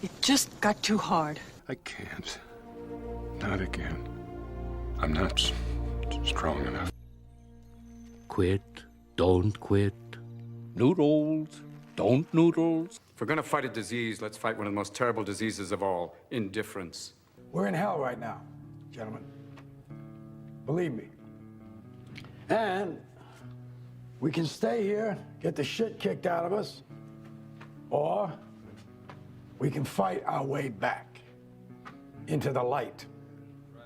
It just got too hard. I can't. Not again. I'm not strong enough. Quit. Don't quit. Noodles. Don't noodles. If we're gonna fight a disease, let's fight one of the most terrible diseases of all, indifference. We're in hell right now, gentlemen. Believe me. And we can stay here, get the shit kicked out of us, or we can fight our way back into the light.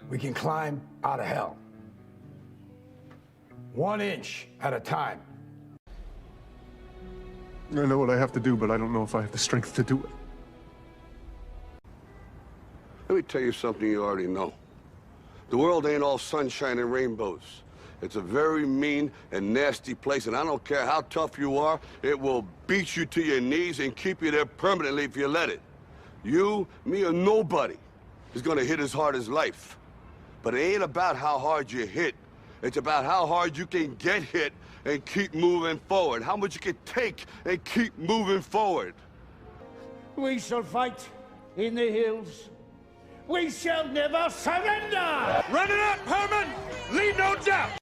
We can climb out of hell. 1 inch at a time. I know what I have to do, but I don't know if I have the strength to do it. Let me tell you something you already know. The world ain't all sunshine and rainbows. It's a very mean and nasty place, and I don't care how tough you are, it will beat you to your knees and keep you there permanently if you let it. You, me, or nobody is gonna hit as hard as life. But it ain't about how hard you hit. It's about how hard you can get hit and keep moving forward. How much you can take and keep moving forward. We shall fight in the hills. We shall never surrender! Run it up, Herman! Leave no doubt!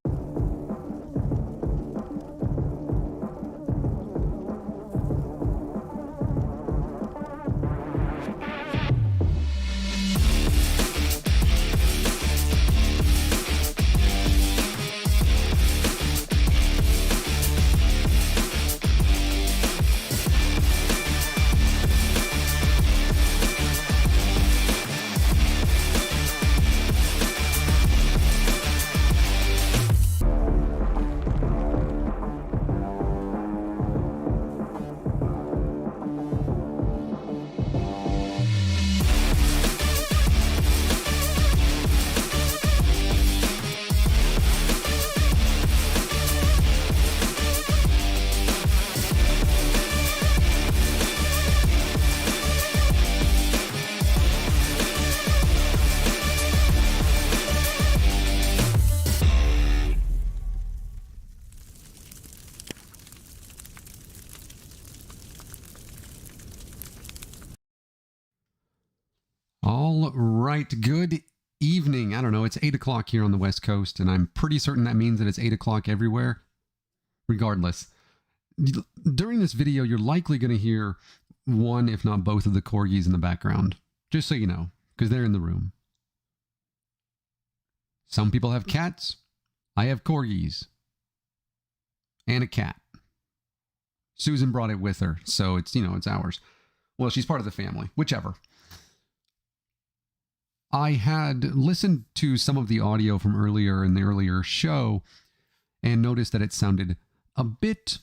All right, good evening. I don't know, it's 8 o'clock here on the West Coast, and I'm pretty certain that means that it's 8 o'clock everywhere. Regardless, during this video, you're likely going to hear one, if not both, of the corgis in the background. Just so you know, because they're in the room. Some people have cats. I have corgis. And a cat. Susan brought it with her, so it's, you know, it's ours. Well, she's part of the family, whichever. I had listened to some of the audio from earlier in the earlier show and noticed that it sounded a bit,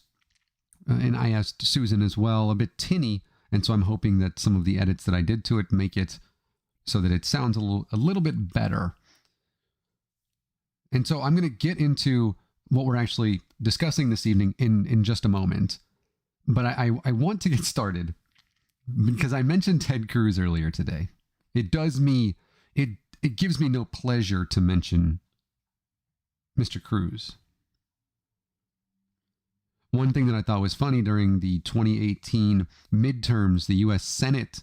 and I asked Susan as well, a bit tinny. And so I'm hoping that some of the edits that I did to it make it so that it sounds a little bit better. And so I'm going to get into what we're actually discussing this evening in just a moment. But I want to get started because I mentioned Ted Cruz earlier today. It gives me no pleasure to mention Mr. Cruz. One thing that I thought was funny during the 2018 midterms, the U.S. Senate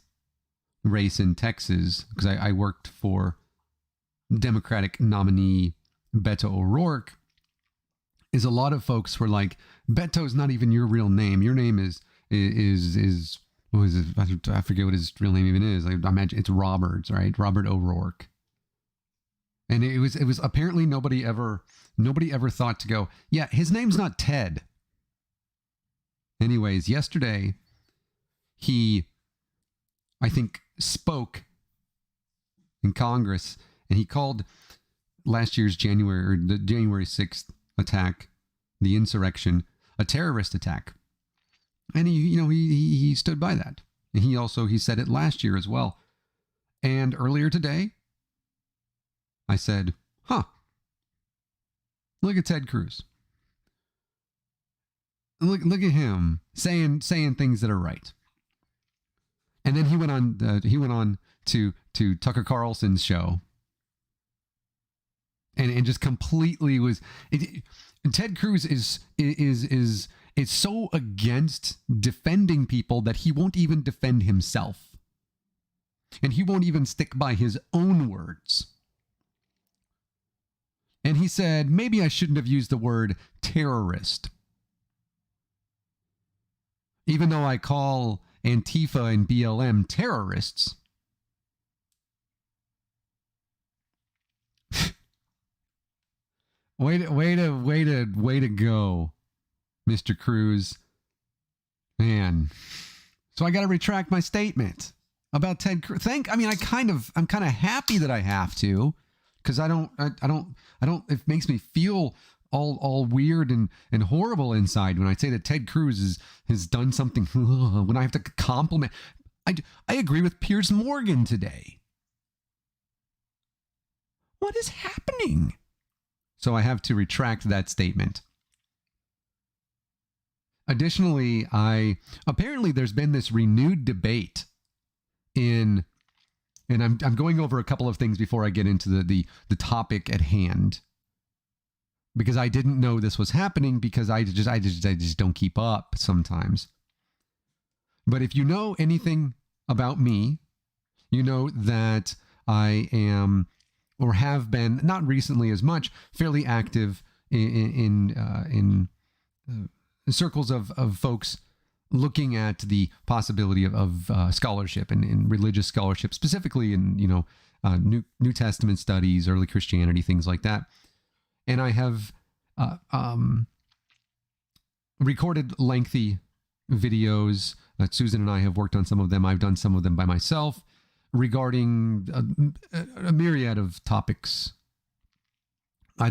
race in Texas, because I worked for Democratic nominee Beto O'Rourke, is a lot of folks were like, Beto's not even your real name. Your name is what is it? I forget what his real name even is. I imagine it's Roberts, right? Robert O'Rourke. And it was apparently nobody ever thought to go, yeah, his name's not Ted. Anyways, yesterday he, I think, spoke in Congress, and he called last year's the January 6th attack, the insurrection, a terrorist attack. And he stood by that. And he said it last year as well. And earlier today, I said, look at Ted Cruz. Look at him saying things that are right. And then he went on to Tucker Carlson's show. And just completely was Ted Cruz is so against defending people that he won't even defend himself. And he won't even stick by his own words. And he said, maybe I shouldn't have used the word terrorist. Even though I call Antifa and BLM terrorists. way to go, Mr. Cruz. Man. So I got to retract my statement about Ted Cruz. I'm kind of happy that I have to, because I don't, it makes me feel all weird and horrible inside when I say that Ted Cruz has done something, when I have to compliment. I agree with Piers Morgan today. What is happening? So I have to retract that statement. Additionally, apparently there's been this renewed debate and I'm going over a couple of things before I get into the topic at hand, because I didn't know this was happening, because I just don't keep up sometimes. But if you know anything about me, you know that I am, or have been, not recently as much, fairly active in circles of folks looking at the possibility of scholarship and religious scholarship, specifically in New Testament studies, early Christianity, things like that. And I have recorded lengthy videos. Susan and I have worked on some of them. I've done some of them by myself, regarding a myriad of topics.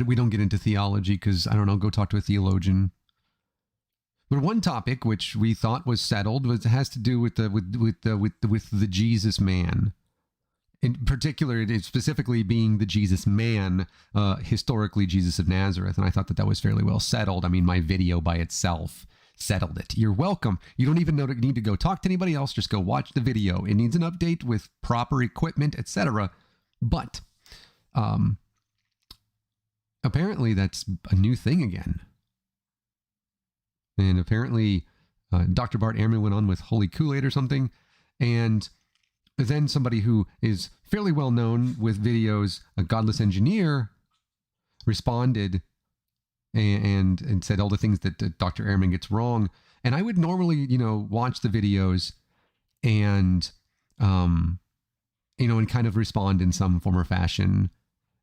We don't get into theology because, I don't know, go talk to a theologian. But one topic which we thought was settled has to do with the Jesus man. In particular, it is specifically being the Jesus man, historically Jesus of Nazareth. And I thought that was fairly well settled. I mean, my video by itself settled it. You're welcome. You don't even need to go talk to anybody else. Just go watch the video. It needs an update with proper equipment, etc. But apparently that's a new thing again. And apparently Dr. Bart Ehrman went on with Holy Kool-Aid or something. And then somebody who is fairly well known with videos, a godless engineer, responded and said all the things that Dr. Ehrman gets wrong. And I would normally, watch the videos and, and kind of respond in some form or fashion,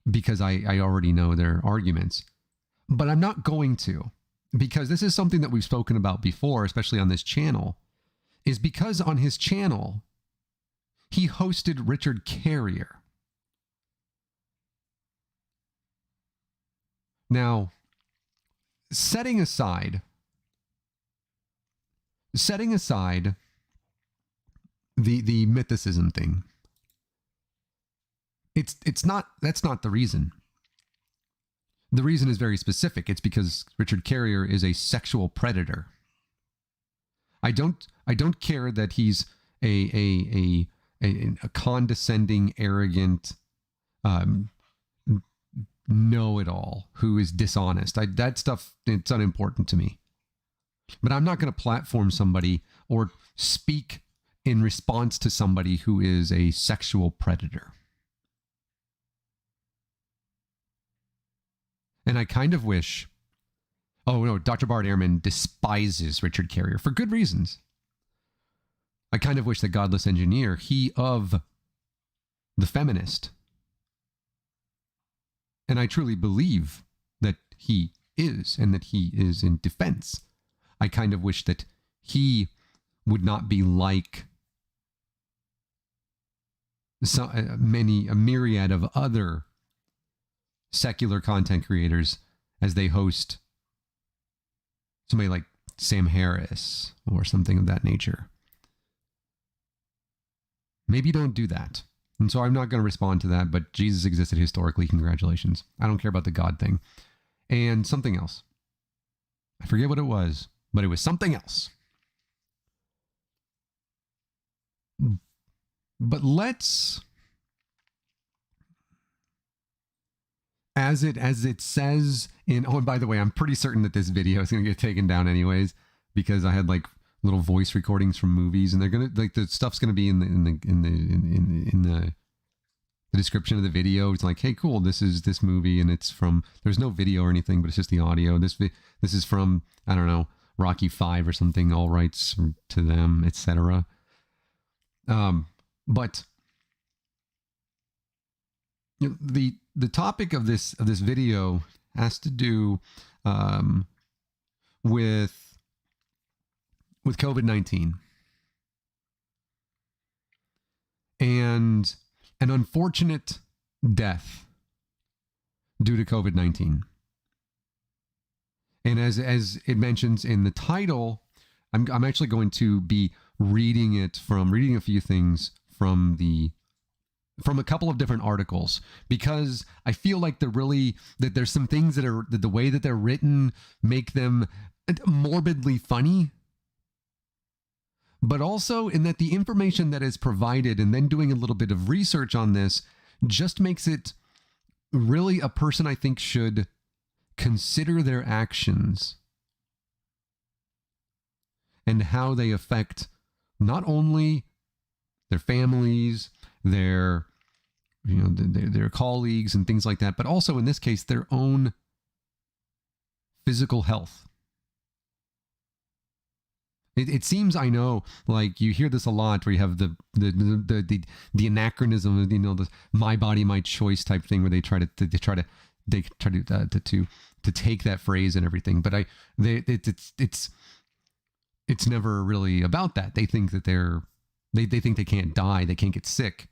because I already know their arguments. But I'm not going to, because this is something that we've spoken about before, especially on this channel, is because on his channel, he hosted Richard Carrier. Now, setting aside the mythicism thing, that's not the reason. The reason is very specific. It's because Richard Carrier is a sexual predator. I don't care that he's a condescending, arrogant, know-it-all who is dishonest. That stuff, it's unimportant to me. But I'm not going to platform somebody or speak in response to somebody who is a sexual predator. And I kind of wish, Dr. Bart Ehrman despises Richard Carrier for good reasons. I kind of wish that godless engineer, he of the feminist, and I truly believe that he is, and that he is in defense. I kind of wish that he would not be like a myriad of other secular content creators as they host somebody like Sam Harris or something of that nature. Maybe don't do that. And so I'm not going to respond to that, but Jesus existed historically. Congratulations. I don't care about the God thing. And something else. I forget what it was, but it was something else. But let's, as it says in, and by the way, I'm pretty certain that this video is going to get taken down anyways, because I had like little voice recordings from movies, and they're gonna like the stuff's gonna be in the description of the video. It's like, hey, cool, this is this movie, and it's from. There's no video or anything, but it's just the audio. This is from, I don't know, Rocky V or something. All rights to them, etc. But you know, the topic of this video has to do with COVID-19 and an unfortunate death due to COVID-19. And as it mentions in the title, I'm actually going to be reading a few things from a couple of different articles, because I feel like that there's some things that the way that they're written make them morbidly funny, but also in that the information that is provided and then doing a little bit of research on this just makes it really a person I think should consider their actions and how they affect not only their families, their colleagues and things like that, but also in this case, their own physical health. It seems, I know, like you hear this a lot where you have the anachronism of, the my body, my choice type thing, where they try to take that phrase and everything. But it's never really about that. They think that they think they can't die, they can't get sick.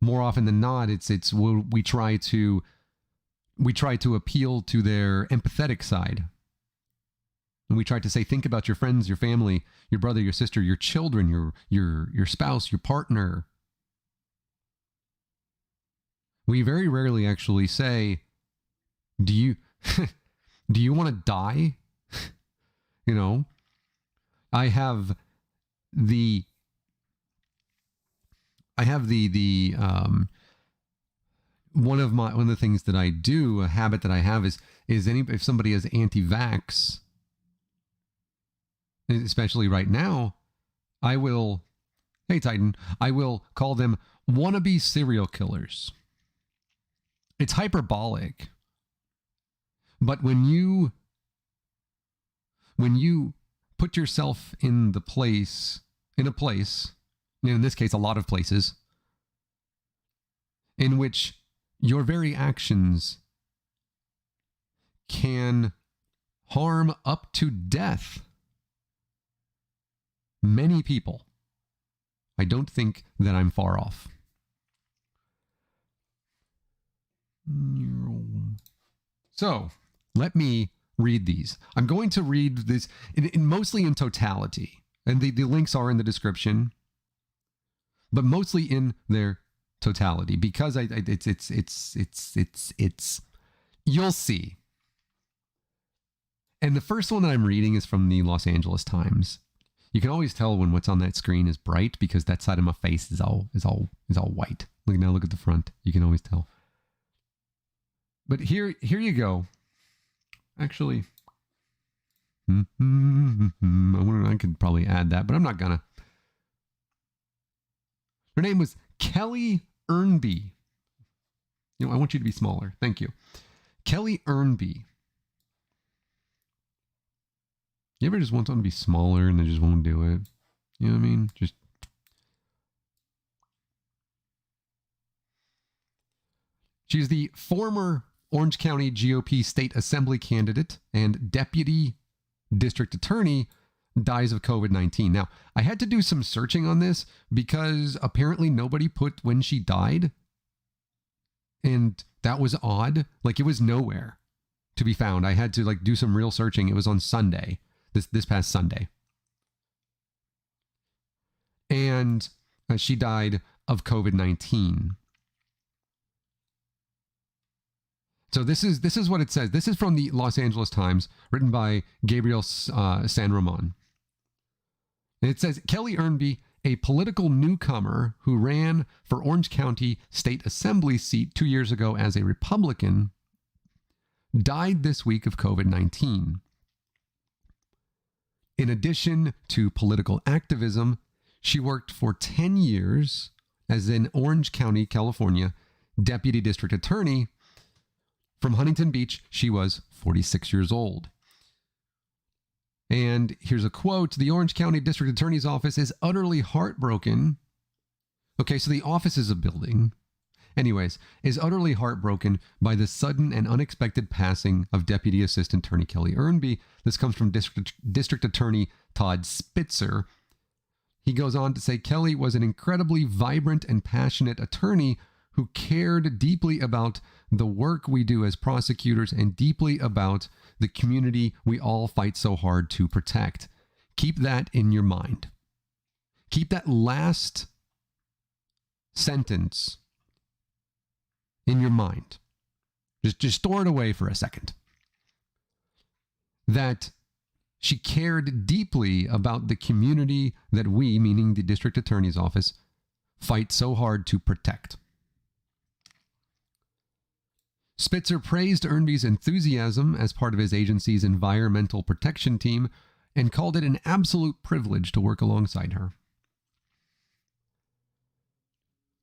More often than not, we try to appeal to their empathetic side. And we try to say, think about your friends, your family, your brother, your sister, your children, your spouse, your partner. We very rarely actually say, do you want to die? I have the one of the things that I do, a habit that I have is if somebody is anti-vax, especially right now, I will call them wannabe serial killers. It's hyperbolic. But when you put yourself in a place, in this case, a lot of places, in which your very actions can harm up to death many people, I don't think that I'm far off. So, let me read these. I'm going to read this mostly in totality, and the links are in the description, but mostly in their totality, because it's you'll see. And the first one that I'm reading is from the Los Angeles Times. You can always tell when what's on that screen is bright because that side of my face is all white. Look at the front. You can always tell. But here you go. Actually, I could probably add that, but I'm not gonna. Her name was Kelly Ernby. I want you to be smaller. Thank you. Kelly Ernby. You ever just want someone to be smaller and they just won't do it? You know what I mean? She's the former Orange County GOP state assembly candidate and deputy district attorney, dies of COVID-19. Now, I had to do some searching on this because apparently nobody put when she died. And that was odd. Like, it was nowhere to be found. I had to do some real searching. It was on Sunday. This past Sunday. And she died of COVID-19. So this is what it says. This is from the Los Angeles Times, written by Gabriel San Ramon. And it says, Kelly Ernby, a political newcomer who ran for Orange County State Assembly seat 2 years ago as a Republican, died this week of COVID-19. In addition to political activism, she worked for 10 years as an Orange County, California, deputy district attorney. From Huntington Beach, she was 46 years old. And here's a quote: "The Orange County District Attorney's Office is utterly heartbroken." Okay, so the office is a building. Anyways, is utterly heartbroken by the sudden and unexpected passing of Deputy Assistant Attorney Kelly Ernby. This comes from District Attorney Todd Spitzer. He goes on to say, "Kelly was an incredibly vibrant and passionate attorney who cared deeply about the work we do as prosecutors and deeply about the community we all fight so hard to protect." Keep that in your mind. Keep that last sentence in your mind. Just store it away for a second. That she cared deeply about the community that we, meaning the district attorney's office, fight so hard to protect. Spitzer praised Ernby's enthusiasm as part of his agency's environmental protection team and called it an absolute privilege to work alongside her.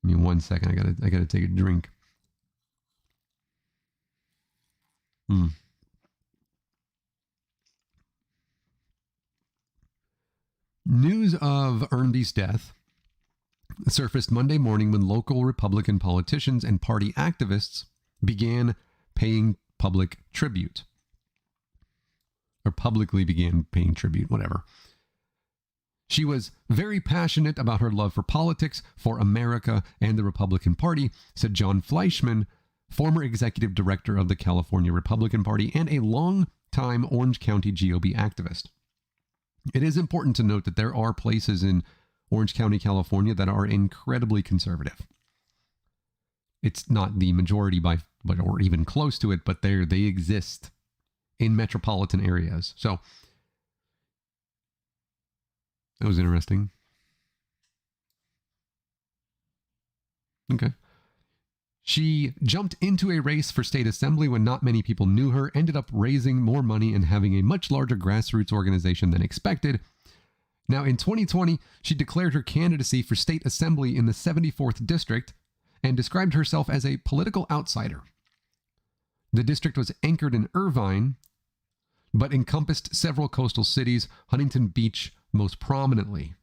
Give me 1 second. I gotta take a drink. News of Ernby's death surfaced Monday morning when local Republican politicians and party activists began paying public tribute. Or publicly began paying tribute, whatever. She was very passionate about her love for politics, for America, and the Republican Party, said John Fleischman, former executive director of the California Republican Party and a long-time Orange County GOP activist. It is important to note that there are places in Orange County, California that are incredibly conservative. It's not the majority or even close to it, but they exist in metropolitan areas. So that was interesting. Okay. She jumped into a race for state assembly when not many people knew her, ended up raising more money and having a much larger grassroots organization than expected. Now, in 2020, she declared her candidacy for state assembly in the 74th district and described herself as a political outsider. The district was anchored in Irvine, but encompassed several coastal cities, Huntington Beach most prominently.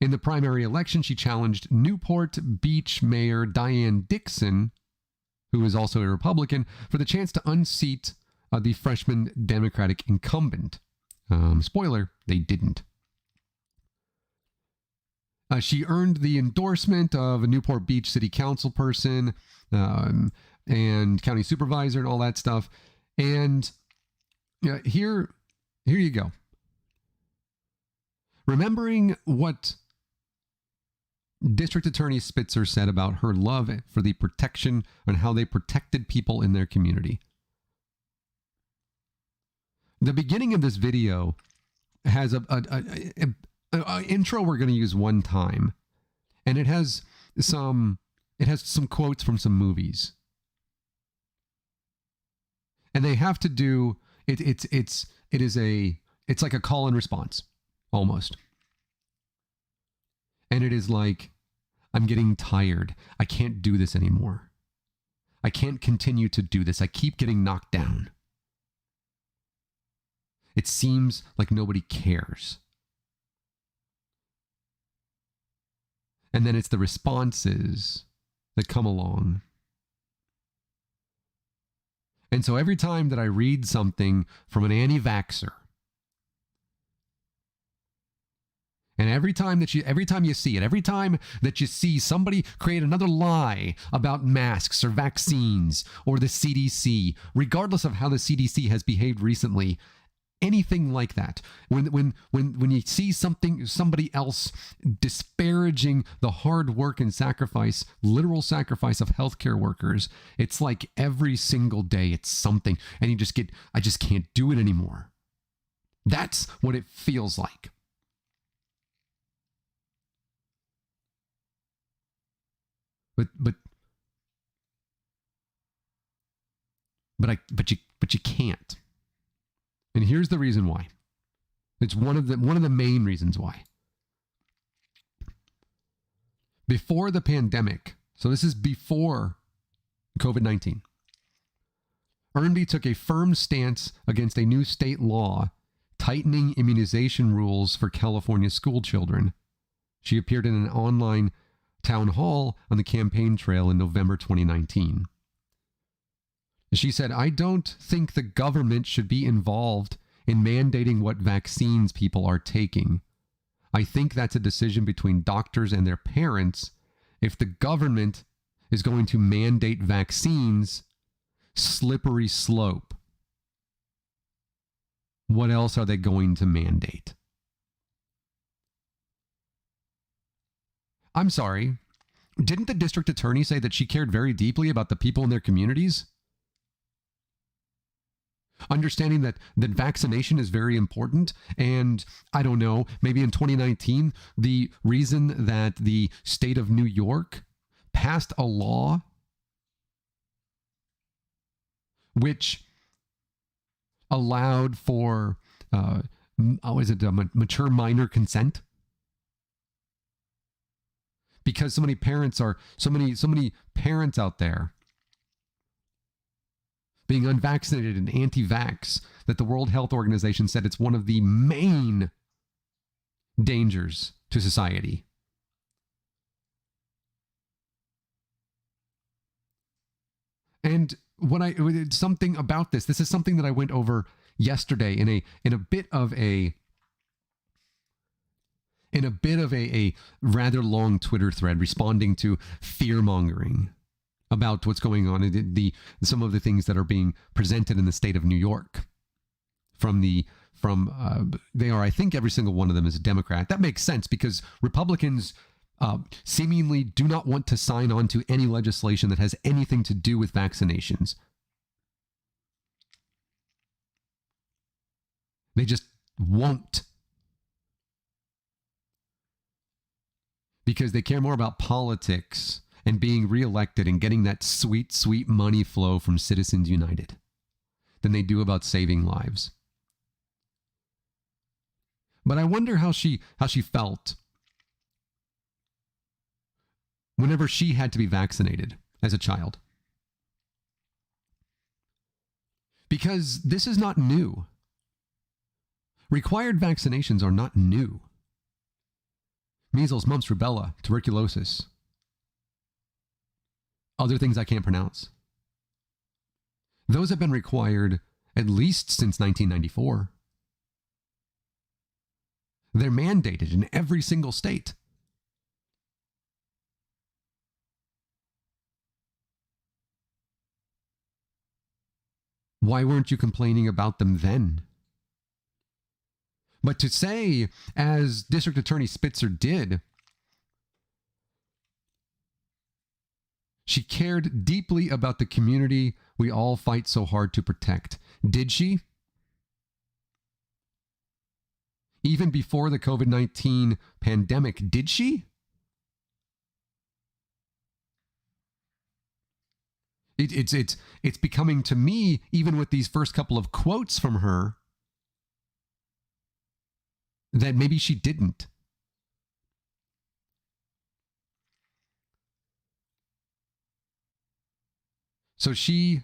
In the primary election, she challenged Newport Beach Mayor Diane Dixon, who is also a Republican, for the chance to unseat the freshman Democratic incumbent. Spoiler, they didn't. She earned the endorsement of a Newport Beach City Council person and county supervisor and all that stuff. And here you go. Remembering what District Attorney Spitzer said about her love for the protection and how they protected people in their community. The beginning of this video has an intro we're going to use one time, and it has some quotes from some movies, and they have to do it. It's like a call and response almost. And it is like, I'm getting tired. I can't do this anymore. I can't continue to do this. I keep getting knocked down. It seems like nobody cares. And then it's the responses that come along. And so every time that I read something from an anti-vaxxer, and every time you see somebody create another lie about masks or vaccines or the CDC, regardless of how the CDC has behaved recently, anything like that, when you see somebody else disparaging the hard work and sacrifice, literal sacrifice of healthcare workers, it's like every single day it's something, and I just can't do it anymore. That's what it feels like. But you can't. And here's the reason why. It's one of the main reasons why. Before the pandemic, so this is before COVID-19, Ernby took a firm stance against a new state law tightening immunization rules for California school children. She appeared in an online town hall on the campaign trail in November 2019. She said, "I don't think the government should be involved in mandating what vaccines people are taking. I think that's a decision between doctors and their parents. If the government is going to mandate vaccines, slippery slope. What else are they going to mandate?" I'm sorry. Didn't the district attorney say that she cared very deeply about the people in their communities? Understanding that vaccination is very important. And I don't know, maybe in 2019, the reason that the state of New York passed a law which allowed for, mature minor consent? Because so many parents out there being unvaccinated and anti-vax, that the World Health Organization said it's one of the main dangers to society. And something about this is something that I went over yesterday in a bit of a rather long Twitter thread responding to fear-mongering about what's going on in some of the things that are being presented in the state of New York they are, I think every single one of them is a Democrat. That makes sense because Republicans seemingly do not want to sign on to any legislation that has anything to do with vaccinations. They just won't. Because they care more about politics and being reelected and getting that sweet, sweet money flow from Citizens United than they do about saving lives. But I wonder how she felt whenever she had to be vaccinated as a child. Because this is not new. Required vaccinations are not new. Measles, mumps, rubella, tuberculosis. Other things I can't pronounce. Those have been required at least since 1994. They're mandated in every single state. Why weren't you complaining about them then? But to say, as District Attorney Spitzer did, she cared deeply about the community we all fight so hard to protect. Did she? Even before the COVID-19 pandemic, did she? It's becoming to me, even with these first couple of quotes from her, that maybe she didn't. So she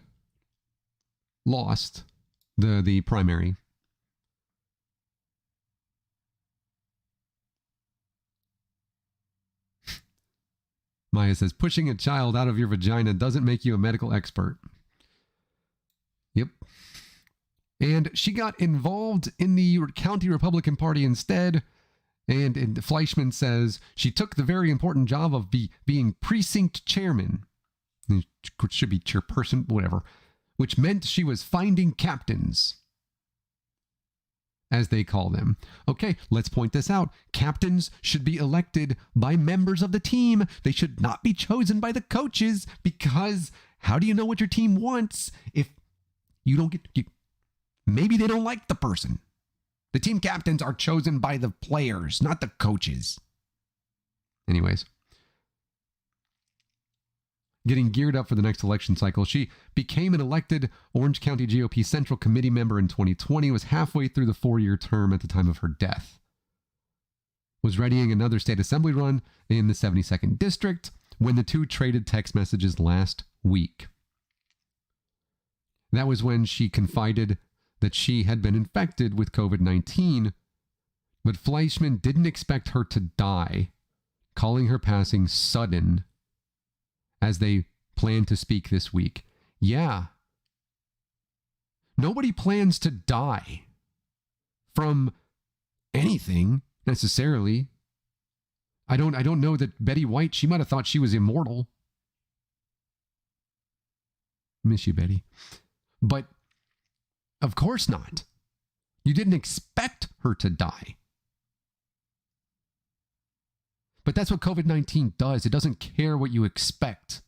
lost the primary. Maya says, pushing a child out of your vagina doesn't make you a medical expert. Yep. And she got involved in the county Republican Party instead. And Fleischman says she took the very important job of being precinct chairman. Which should be chairperson, whatever. Which meant she was finding captains, as they call them. Okay, let's point this out. Captains should be elected by members of the team. They should not be chosen by the coaches, because how do you know what your team wants if you don't get... Maybe they don't like the person. The team captains are chosen by the players, not the coaches. Anyways. getting geared up for the next election cycle. She became an elected Orange County GOP Central Committee member in 2020, was halfway through the 4-year term at the time of her death. Was readying another state assembly run in the 72nd District when the two traded text messages last week. That was when she confided that she had been infected with COVID-19, but Fleischman didn't expect her to die, calling her passing sudden, as they plan to speak this week. Yeah. Nobody plans to die from anything necessarily. I don't know that Betty White, she might have thought she was immortal. Miss you, Betty. But of course not. You didn't expect her to die. But that's what COVID-19 does. It doesn't care what you expect.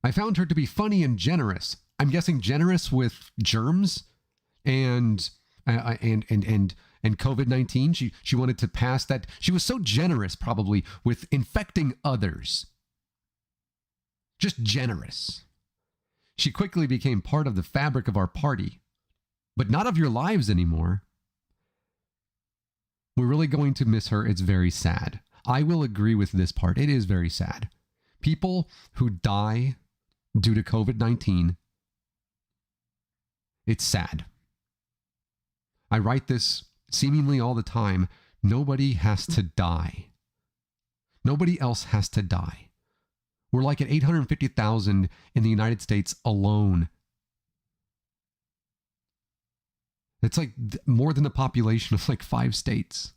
I found her to be funny and generous. I'm guessing generous with germs and COVID-19. She wanted to pass that. She was so generous probably with infecting others. Just generous. She quickly became part of the fabric of our party, but not of your lives anymore. We're really going to miss her. It's very sad. I will agree with this part. It is very sad. People who die due to COVID-19, it's sad. I write this seemingly all the time. Nobody has to die. Nobody else has to die. We're like at 850,000 in the United States alone. It's like more than the population of like 5 states.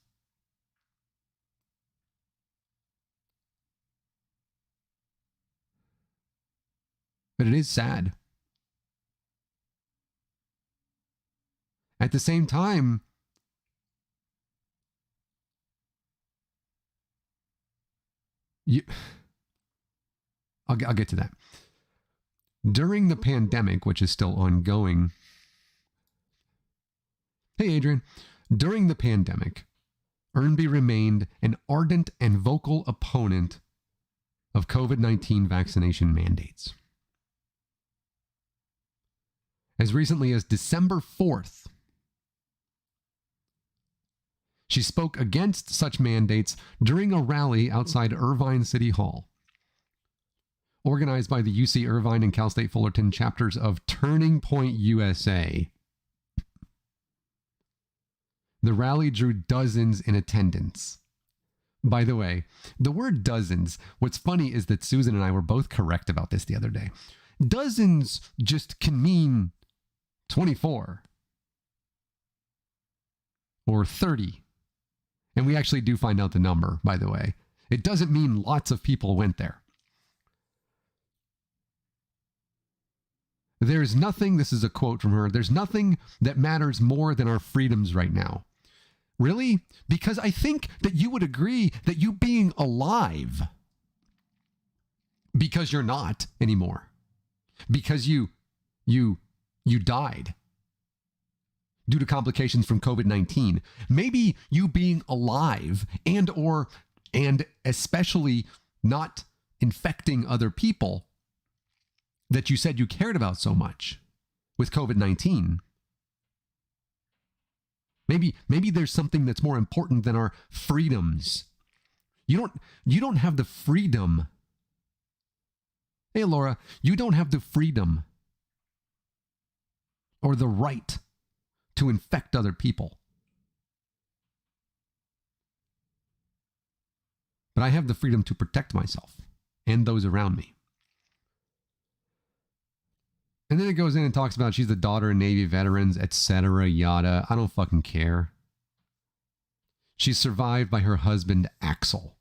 But it is sad. At the same time, I'll get to that. During the pandemic, which is still ongoing. Hey, Adrian. During the pandemic, Ernby remained an ardent and vocal opponent of COVID-19 vaccination mandates. As recently as December 4th, she spoke against such mandates during a rally outside Irvine City Hall, organized by the UC Irvine and Cal State Fullerton chapters of Turning Point USA. The rally drew dozens in attendance. By the way, the word dozens, what's funny is that Susan and I were both correct about this the other day. Dozens just can mean 24 or 30. And we actually do find out the number, by the way. It doesn't mean lots of people went there. There's nothing, this is a quote from her, there's nothing that matters more than our freedoms right now. Really? Because I think that you would agree that you being alive, because you're not anymore, because you died due to complications from COVID-19, maybe you being alive and especially not infecting other people that you said you cared about so much with COVID-19. Maybe there's something that's more important than our freedoms. You don't have the freedom. Hey, Laura, you don't have the freedom or the right to infect other people. But I have the freedom to protect myself and those around me. And then it goes in and talks about she's the daughter of Navy veterans, etc., yada. I don't fucking care. She's survived by her husband, Axel.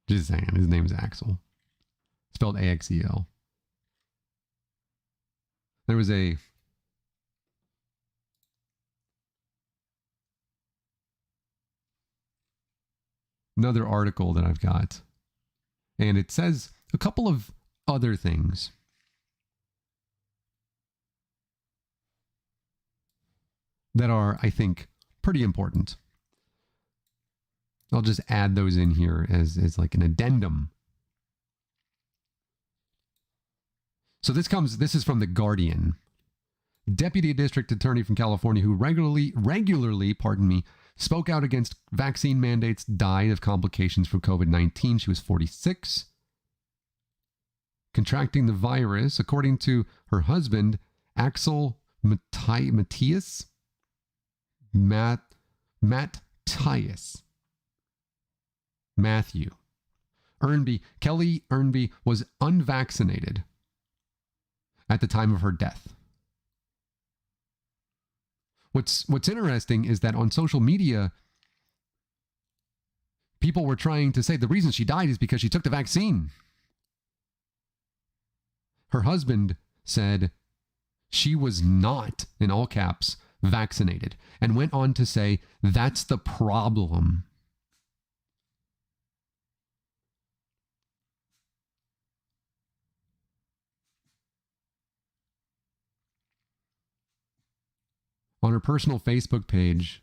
Just saying, his name is Axel. Spelled A-X-E-L. There was another article that I've got, and it says a couple of other things. That are, I think, pretty important. I'll just add those in here as like an addendum. So this is from The Guardian. Deputy District Attorney from California who regularly, spoke out against vaccine mandates died of complications from COVID-19. She was 46. Contracting the virus, according to her husband, Axel Matthias. Matthew. Kelly Ernby was unvaccinated at the time of her death. What's interesting is that on social media, people were trying to say the reason she died is because she took the vaccine. Her husband said she was not, in all caps, vaccinated, and went on to say that's the problem. On her personal Facebook page,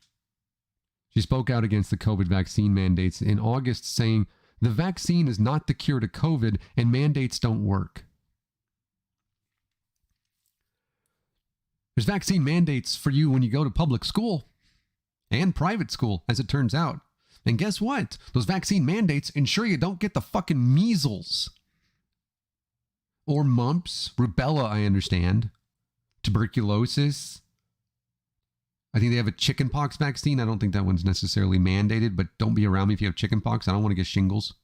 she spoke out against the COVID vaccine mandates in August, saying, "The vaccine is not the cure to COVID and mandates don't work." There's vaccine mandates for you when you go to public school and private school, as it turns out. And guess what? Those vaccine mandates ensure you don't get the fucking measles or mumps, rubella, I understand, tuberculosis. I think they have a chickenpox vaccine. I don't think that one's necessarily mandated, but don't be around me if you have chickenpox. I don't want to get shingles.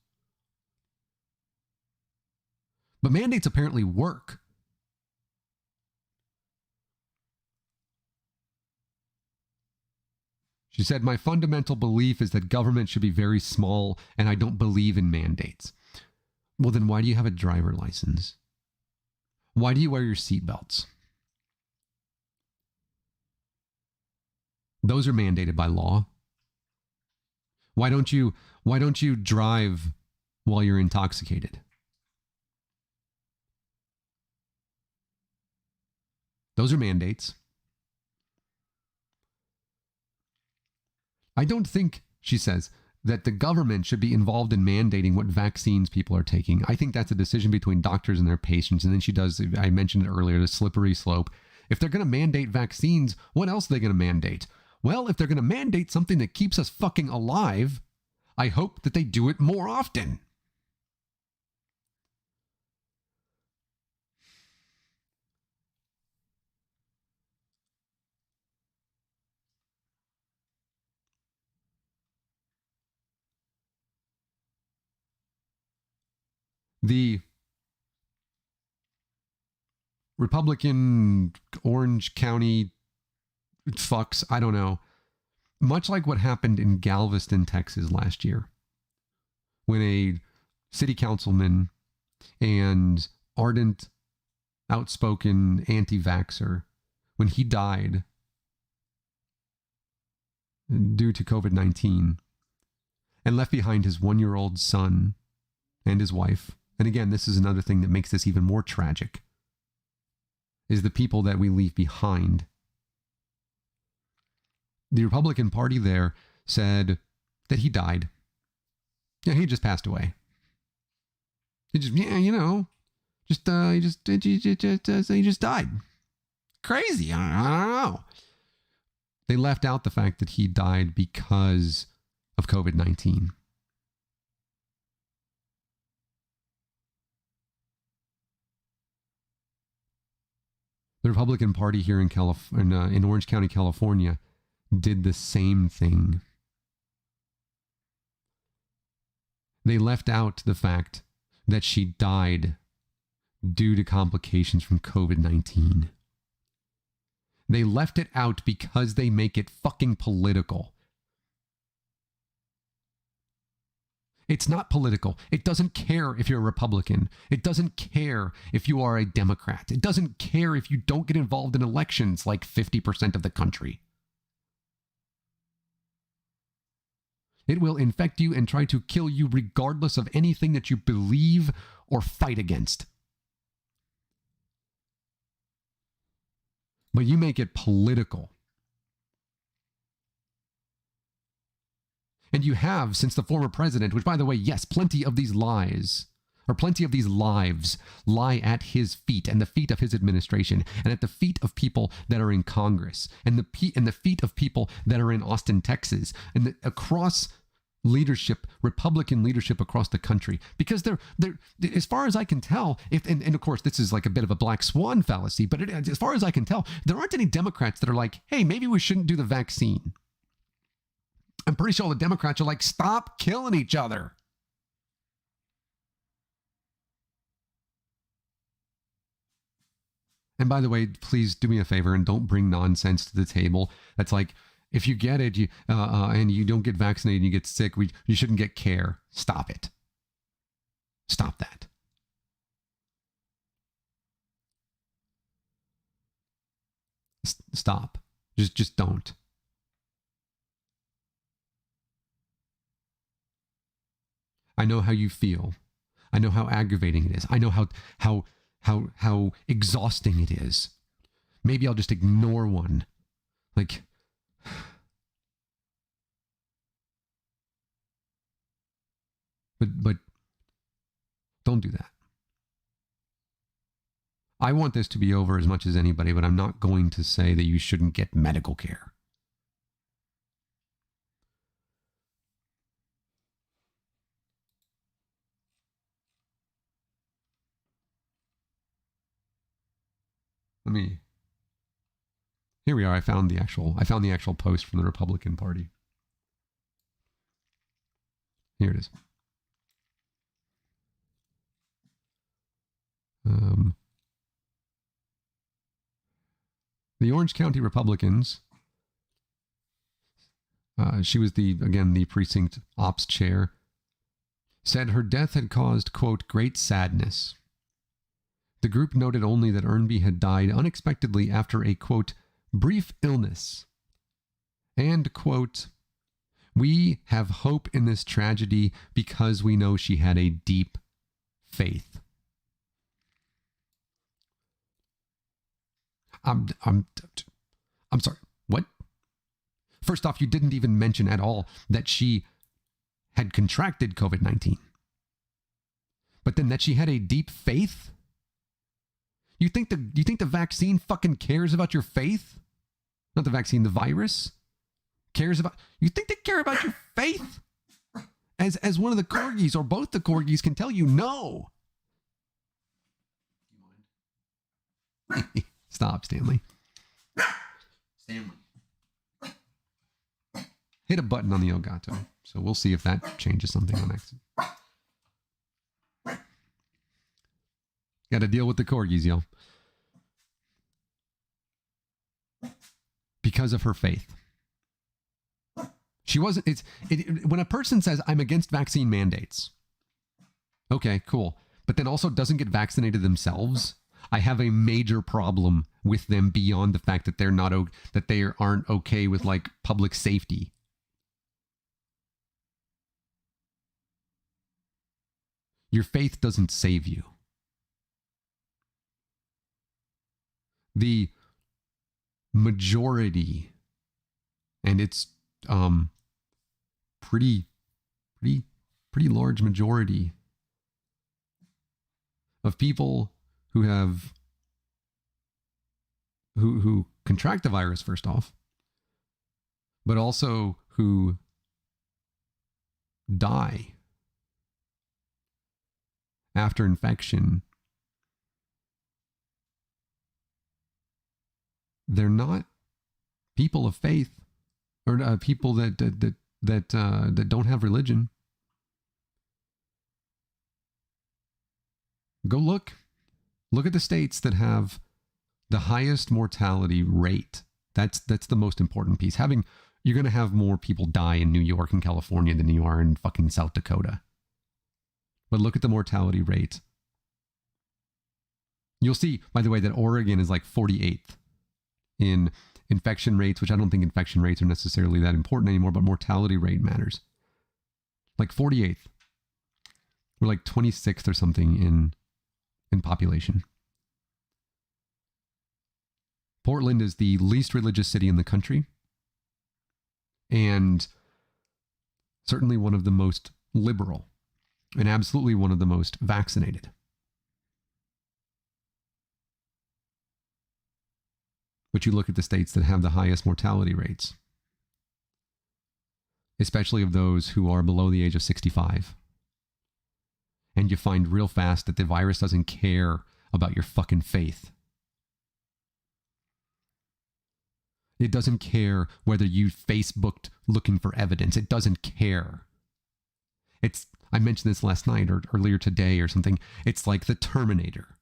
But mandates apparently work. She said, "My fundamental belief is that government should be very small, and I don't believe in mandates." Well, then why do you have a driver license? Why do you wear your seatbelts? Those are mandated by law. Why don't you drive while you're intoxicated? Those are mandates. I don't think, she says, that the government should be involved in mandating what vaccines people are taking. I think that's a decision between doctors and their patients. And then she does, I mentioned it earlier, the slippery slope. If they're going to mandate vaccines, what else are they going to mandate? Well, if they're going to mandate something that keeps us fucking alive, I hope that they do it more often. The Republican Orange County fucks, I don't know, much like what happened in Galveston, Texas last year, when a city councilman and ardent, outspoken anti-vaxxer, when he died due to COVID-19 and left behind his 1-year-old son and his wife. And again, this is another thing that makes this even more tragic, is the people that we leave behind. The Republican Party there said that he died. Yeah, he just passed away. He just, he just died. Crazy. I don't know. They left out the fact that he died because of COVID-19. The Republican Party here in Orange County, California, did the same thing. They left out the fact that she died due to complications from COVID-19. They left it out because they make it fucking political. It's not political. It doesn't care if you're a Republican. It doesn't care if you are a Democrat. It doesn't care if you don't get involved in elections like 50% of the country. It will infect you and try to kill you regardless of anything that you believe or fight against. But you make it political. And you have since the former president, which, by the way, yes, plenty of these lies, or plenty of these lives, lie at his feet and the feet of his administration and at the feet of people that are in Congress and the feet of people that are in Austin, Texas, and across leadership, Republican leadership across the country. Because they're as far as I can tell, and of course this is like a bit of a black swan fallacy, but as far as I can tell, there aren't any Democrats that are like, hey, maybe we shouldn't do the vaccine. I'm pretty sure all the Democrats are like, stop killing each other. And by the way, please do me a favor and don't bring nonsense to the table. That's like, if you get it and you don't get vaccinated and you get sick, you shouldn't get care. Stop it. Stop that. Stop. Just don't. I know how you feel. I know how aggravating it is. I know how exhausting it is. Maybe I'll just ignore one. Like, but don't do that. I want this to be over as much as anybody, but I'm not going to say that you shouldn't get medical care. Here we are. I found the actual post from the Republican Party. Here it is. The Orange County Republicans. She was the precinct ops chair. Said her death had caused, quote, great sadness. The group noted only that Ernby had died unexpectedly after a, quote, brief illness. And, quote, we have hope in this tragedy because we know she had a deep faith. I'm sorry. What? First off, you didn't even mention at all that she had contracted COVID-19. But then that she had a deep faith? You think the vaccine fucking cares about your faith? Not the vaccine, the virus cares about. You think they care about your faith? As one of the corgis or both the corgis can tell you, no. Stop, Stanley. Hit a button on the Elgato. So we'll see if that changes something on accident. Got to deal with the corgis, yo. Because of her faith. She wasn't, when a person says, I'm against vaccine mandates. Okay, cool. But then also doesn't get vaccinated themselves. I have a major problem with them beyond the fact that they aren't okay with like public safety. Your faith doesn't save you. The majority, and it's pretty large majority of people who contract the virus, first off, but also who die after infection, they're not people of faith or people that don't have religion. Go look at the states that have the highest mortality rate. That's the most important piece. You're going to have more people die in New York and California than you are in fucking South Dakota. But look at the mortality rate. You'll see, by the way, that Oregon is like 48th in infection rates, which I don't think infection rates are necessarily that important anymore, but mortality rate matters. Like 48th. We're like 26th or something in population. Portland is the least religious city in the country. And Certainly one of the most liberal, and absolutely one of the most vaccinated. But you look at the states that have the highest mortality rates, especially of those who are below the age of 65. And you find real fast that the virus doesn't care about your fucking faith. It doesn't care whether you Facebooked looking for evidence. It doesn't care. I mentioned this last night or earlier today or something. It's like the Terminator.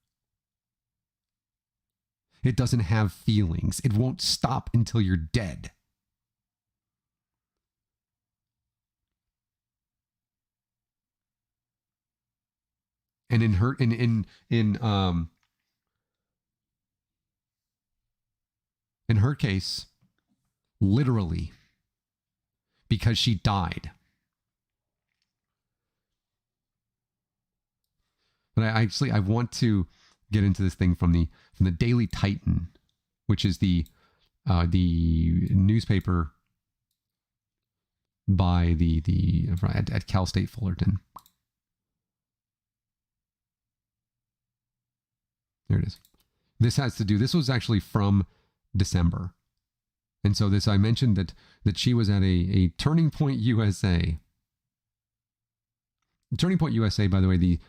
It doesn't have feelings. It won't stop until you're dead. And in her case, literally, because she died. But I want to get into this thing from the Daily Titan, which is the newspaper by at Cal State Fullerton. There it is. This was actually from December. And so I mentioned that she was at a Turning Point USA. Turning Point USA, by the way, the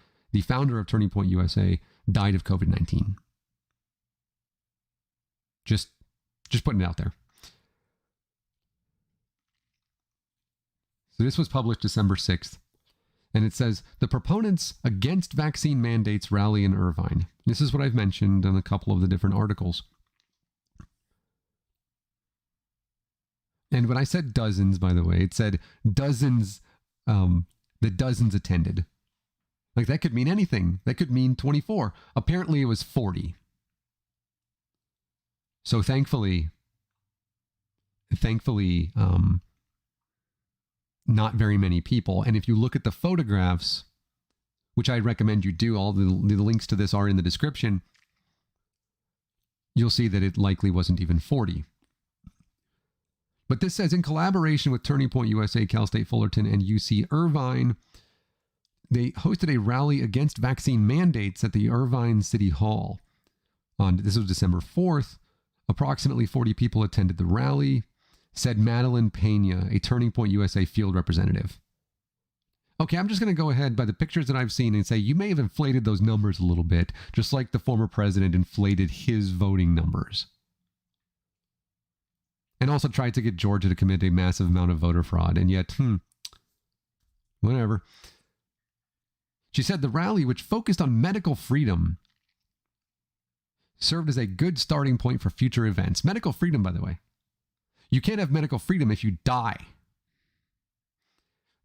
founder of Turning Point USA died of COVID-19. Just putting it out there. So this was published December 6th. And it says, the proponents against vaccine mandates rally in Irvine. This is what I've mentioned in a couple of the different articles. And when I said dozens, by the way, it said dozens, the dozens attended. Like that could mean anything. That could mean 24. Apparently it was 40. So thankfully, not very many people. And if you look at the photographs, which I recommend you do, all the links to this are in the description, you'll see that it likely wasn't even 40. But this says, in collaboration with Turning Point USA, Cal State Fullerton, and UC Irvine, they hosted a rally against vaccine mandates at the Irvine City Hall. This was December 4th. Approximately 40 people attended the rally, said Madeline Pena, a Turning Point USA field representative. Okay, I'm just going to go ahead by the pictures that I've seen and say you may have inflated those numbers a little bit, just like the former president inflated his voting numbers. And also tried to get Georgia to commit a massive amount of voter fraud, and yet, whatever. She said the rally, which focused on medical freedom, served as a good starting point for future events. Medical freedom, by the way. You can't have medical freedom if you die.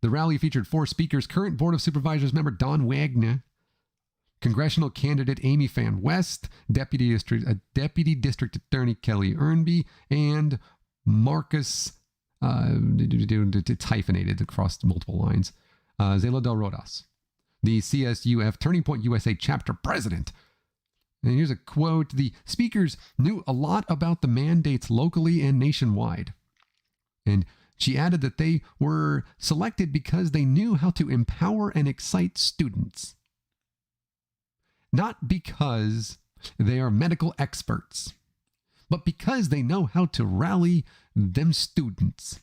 The rally featured 4 speakers: current Board of Supervisors member Don Wagner, congressional candidate Amy Fan West, Deputy District Attorney Kelly Ernby, and Marcus, it's hyphenated across multiple lines, Zela Del Rodas, the CSUF Turning Point USA chapter president. And here's a quote: the speakers knew a lot about the mandates locally and nationwide. And she added that they were selected because they knew how to empower and excite students. Not because they are medical experts, but because they know how to rally them students.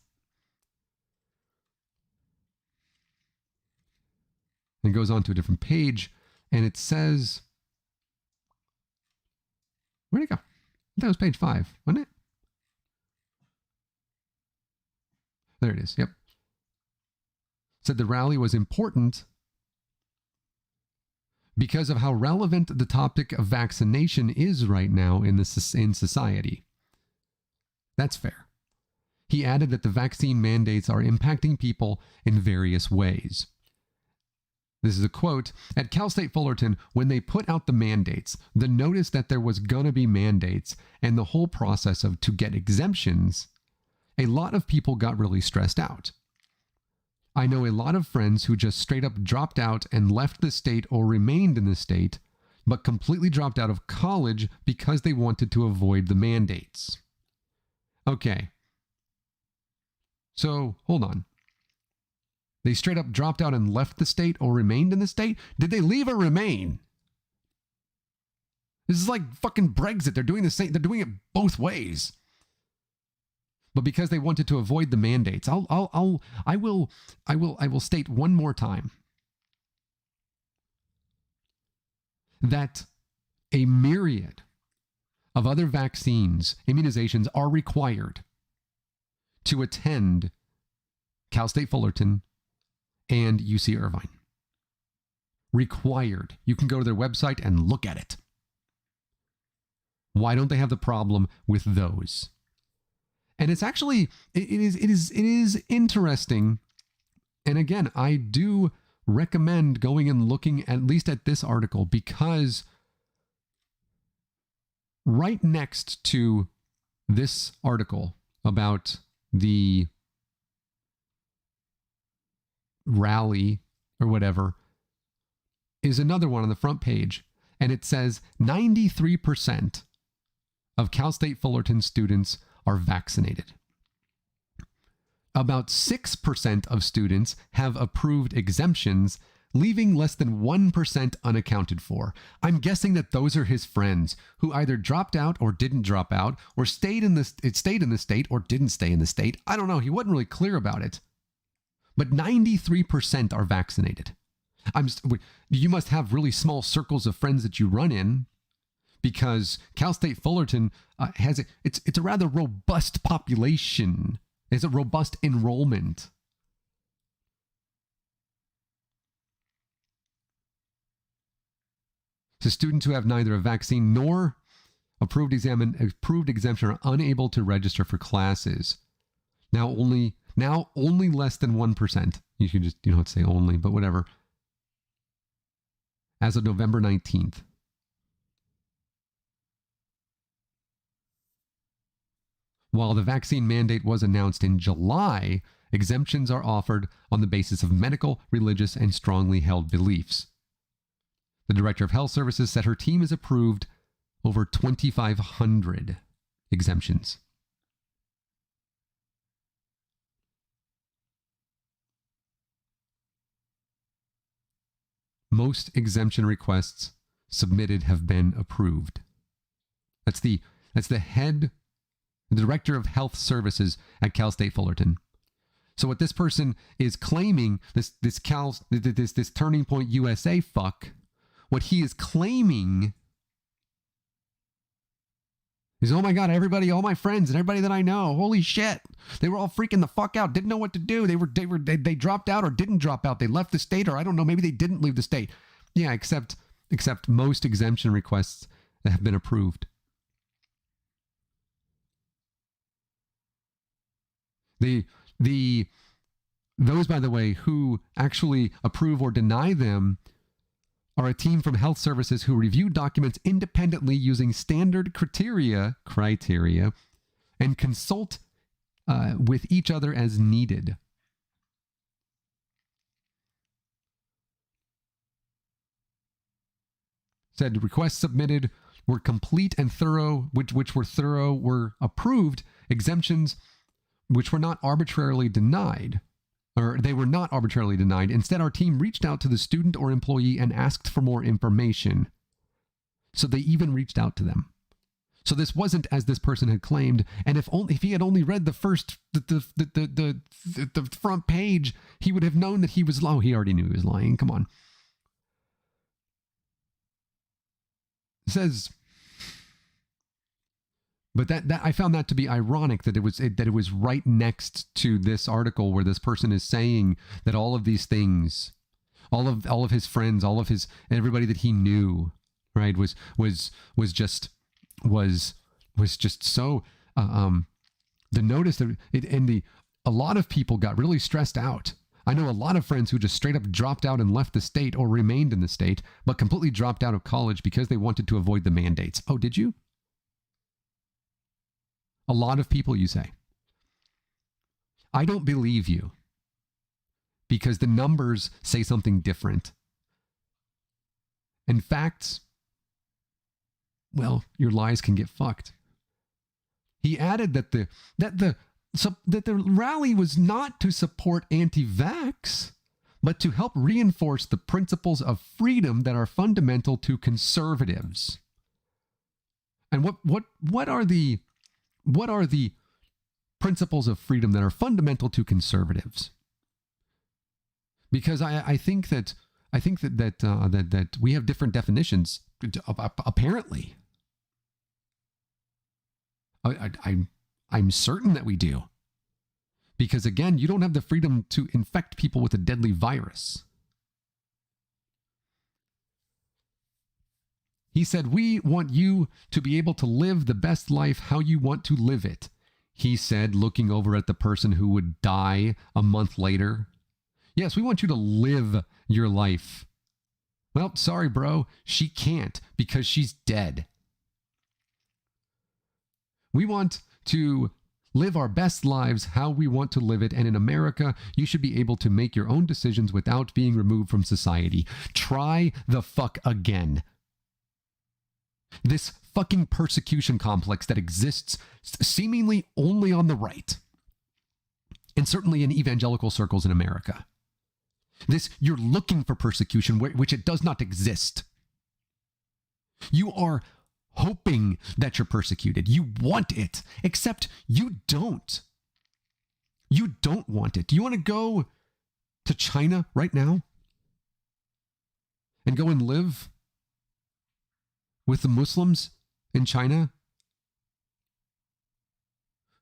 And it goes on to a different page, and it says, where'd it go? That was page 5, wasn't it? There it is. Yep. Said the rally was important because of how relevant the topic of vaccination is right now in society. That's fair. He added that the vaccine mandates are impacting people in various ways. This is a quote: at Cal State Fullerton, when they put out the mandates, the notice that there was going to be mandates and the whole process to get exemptions, a lot of people got really stressed out. I know a lot of friends who just straight up dropped out and left the state or remained in the state, but completely dropped out of college because they wanted to avoid the mandates. Okay. So, hold on. They straight up dropped out and left the state or remained in the state? Did they leave or remain? This is like fucking Brexit. They're doing the same. They're doing it both ways. But because they wanted to avoid the mandates, I will state one more time that a myriad of other vaccines, immunizations are required to attend Cal State Fullerton and UC Irvine. Required. You can go to their website and look at it. Why don't they have the problem with those? And it's actually, it is interesting. And again, I do recommend going and looking at least at this article, because right next to this article about the rally or whatever is another one on the front page. And it says 93% of Cal State Fullerton students are vaccinated. About 6% of students have approved exemptions, leaving less than 1% unaccounted for. I'm guessing that those are his friends who either dropped out or didn't drop out, or stayed in the state or didn't stay in the state. I don't know. He wasn't really clear about it. But 93% are vaccinated. You must have really small circles of friends that you run in, because Cal State Fullerton it's a rather robust population. It's a robust enrollment. So students who have neither a vaccine nor approved exemption are unable to register for classes. Now only less than 1%. You should just, you don't say only, but whatever. As of November 19th. While the vaccine mandate was announced in July, exemptions are offered on the basis of medical, religious, and strongly held beliefs. The Director of Health Services said her team has approved over 2,500 exemptions. Most exemption requests submitted have been approved. That's the Director of Health Services at Cal State Fullerton. So what this person is claiming, this Turning Point USA fuck, what he is claiming is, oh my God, everybody, all my friends and everybody that I know, holy shit, they were all freaking the fuck out, didn't know what to do. They dropped out or didn't drop out. They left the state, or I don't know, maybe they didn't leave the state. Yeah, except most exemption requests that have been approved. Those, by the way, who actually approve or deny them are a team from health services who review documents independently using standard criteria, and consult with each other as needed. Said requests submitted were complete and thorough, which were thorough, were approved. Exemptions which were not arbitrarily denied, or they were not arbitrarily denied. Instead, our team reached out to the student or employee and asked for more information. So they even reached out to them. So this wasn't as this person had claimed. And if he had only read the front page, he would have known that he was lying. He already knew he was lying. Come on. It says, but that I found that to be ironic that it was right next to this article where this person is saying that all of these things, all of his friends, everybody that he knew, right, was just so the notice that a lot of people got really stressed out. I know a lot of friends who just straight up dropped out and left the state or remained in the state, but completely dropped out of college because they wanted to avoid the mandates. Oh, did you? A lot of people, you say. I don't believe you, because the numbers say something different. And facts, well, your lies can get fucked. He added that the rally was not to support anti-vax. but to help reinforce the principles of freedom that are fundamental to conservatives. And what are the principles of freedom that are fundamental to conservatives? Because I think that we have different definitions. Apparently, I'm certain that we do. Because again, you don't have the freedom to infect people with a deadly virus. He said, we want you to be able to live the best life how you want to live it. He said, looking over at the person who would die a month later. Yes, we want you to live your life. Well, sorry, bro. She can't because she's dead. We want to live our best lives how we want to live it. And in America, you should be able to make your own decisions without being removed from society. Try the fuck again. This fucking persecution complex that exists seemingly only on the right, and certainly in evangelical circles in America. This, you're looking for persecution, which it does not exist. You are hoping that you're persecuted. You want it, except you don't. You don't want it. Do you want to go to China right now and go and live with the Muslims in China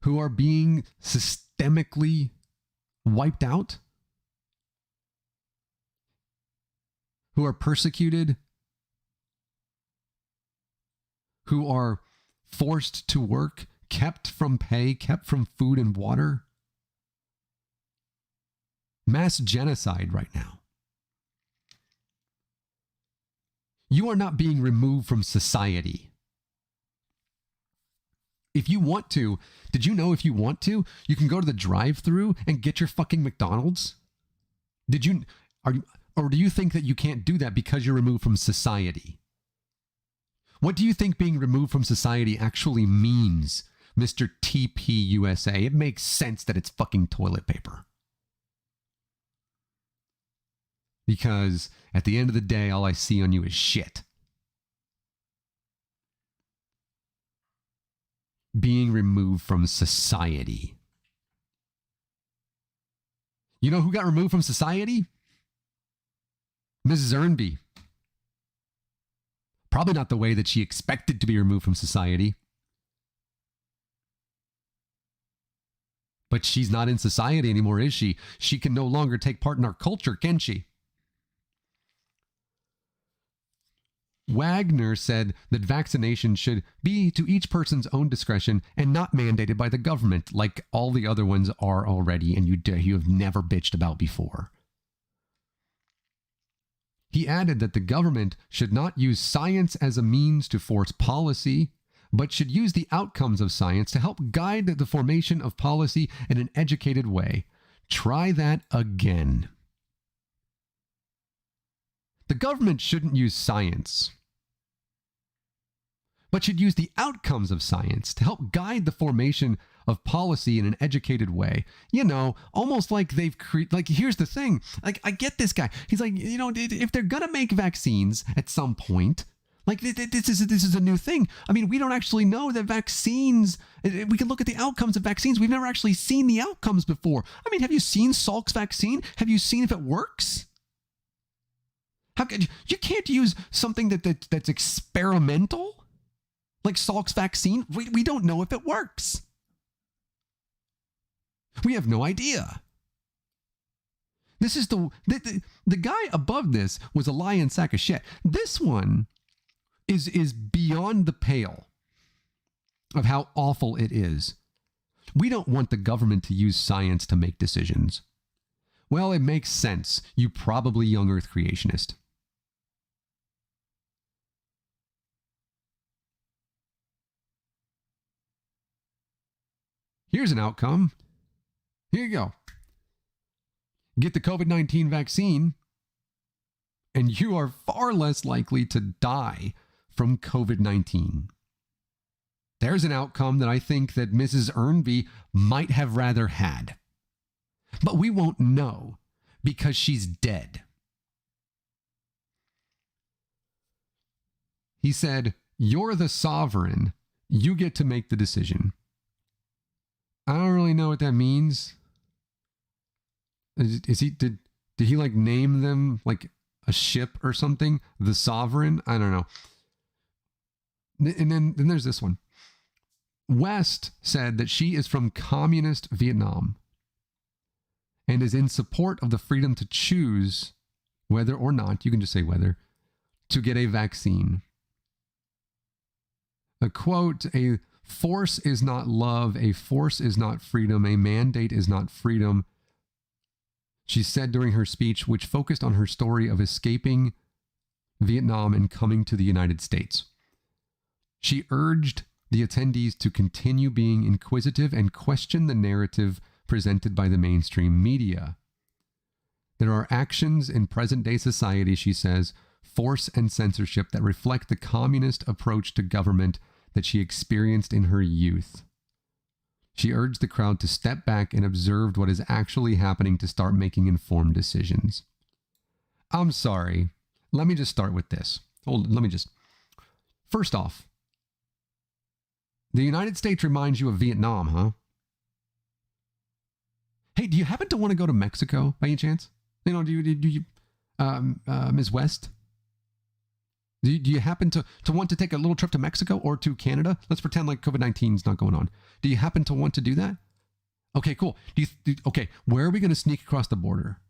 who are being systemically wiped out? Who are persecuted? Who are forced to work, kept from pay, kept from food and water? Mass genocide right now. You are not being removed from society. If you want to, did you know if you want to, you can go to the drive-thru and get your fucking McDonald's? Or do you think that you can't do that because you're removed from society? What do you think being removed from society actually means, Mr. TP USA? It makes sense that it's fucking toilet paper. Because at the end of the day, all I see on you is shit. Being removed from society. You know who got removed from society? Mrs. Ernby. Probably not the way that she expected to be removed from society. But she's not in society anymore, is she? She can no longer take part in our culture, can she? Wagner said that vaccination should be to each person's own discretion and not mandated by the government like all the other ones are already and you have never bitched about before. He added that the government should not use science as a means to force policy, but should use the outcomes of science to help guide the formation of policy in an educated way. Try that again. The government shouldn't use science, but should use the outcomes of science to help guide the formation of policy in an educated way. You know, almost like they've created, like, here's the thing. Like, I get this guy. He's like, you know, if they're going to make vaccines at some point, like, this is a new thing. I mean, we don't actually know that vaccines, we can look at the outcomes of vaccines. We've never actually seen the outcomes before. I mean, have you seen Salk's vaccine? Have you seen if it works? How could you can't use something that's experimental, like Salk's vaccine. We don't know if it works. We have no idea. This is the guy above this was a lying sack of shit. This one is beyond the pale of how awful it is. We don't want the government to use science to make decisions. Well, it makes sense. You probably young Earth creationist. Here's an outcome. Here you go. Get the COVID-19 vaccine, and you are far less likely to die from COVID-19. There's an outcome that I think that Mrs. Ernby might have rather had. But we won't know because she's dead. He said, "You're the sovereign. You get to make the decision." I don't really know what that means. Did he like name them like a ship or something? The Sovereign? I don't know. And then there's this one. West said that she is from communist Vietnam and is in support of the freedom to choose whether or not, you can just say whether, to get a vaccine. A quote, "A force is not love, a force is not freedom, a mandate is not freedom," she said during her speech, which focused on her story of escaping Vietnam and coming to the United States. She urged the attendees to continue being inquisitive and question the narrative presented by the mainstream media. There are actions in present-day society, she says, force and censorship that reflect the communist approach to government that she experienced in her youth. She urged the crowd to step back and observe what is actually happening to start making informed decisions. I'm sorry. Let me just start with this. First off, the United States reminds you of Vietnam, huh? Hey, do you happen to want to go to Mexico by any chance? Do you Ms. West? Do you happen to want to take a little trip to Mexico or to Canada? Let's pretend like COVID-19 is not going on. Do you happen to want to do that? Okay, cool. Okay, where are we going to sneak across the border?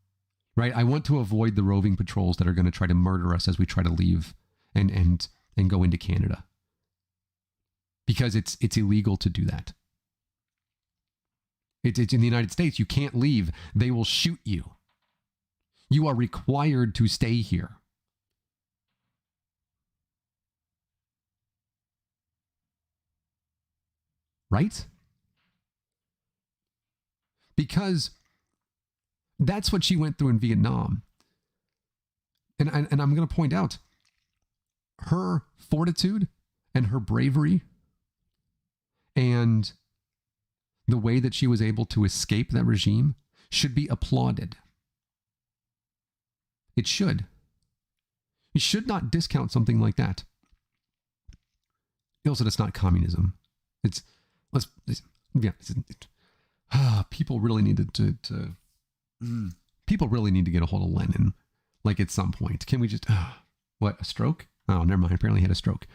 Right? I want to avoid the roving patrols that are going to try to murder us as we try to leave and go into Canada. Because it's illegal to do that. It's in the United States. You can't leave. They will shoot you. You are required to stay here. Right? Because that's what she went through in Vietnam. And I'm going to point out her fortitude and her bravery and the way that she was able to escape that regime should be applauded. It should. You should not discount something like that. Also, that's not communism. People really needed people really need to get a hold of Lenin, like at some point. Can we just, what, a stroke? Oh, never mind. Apparently he had a stroke.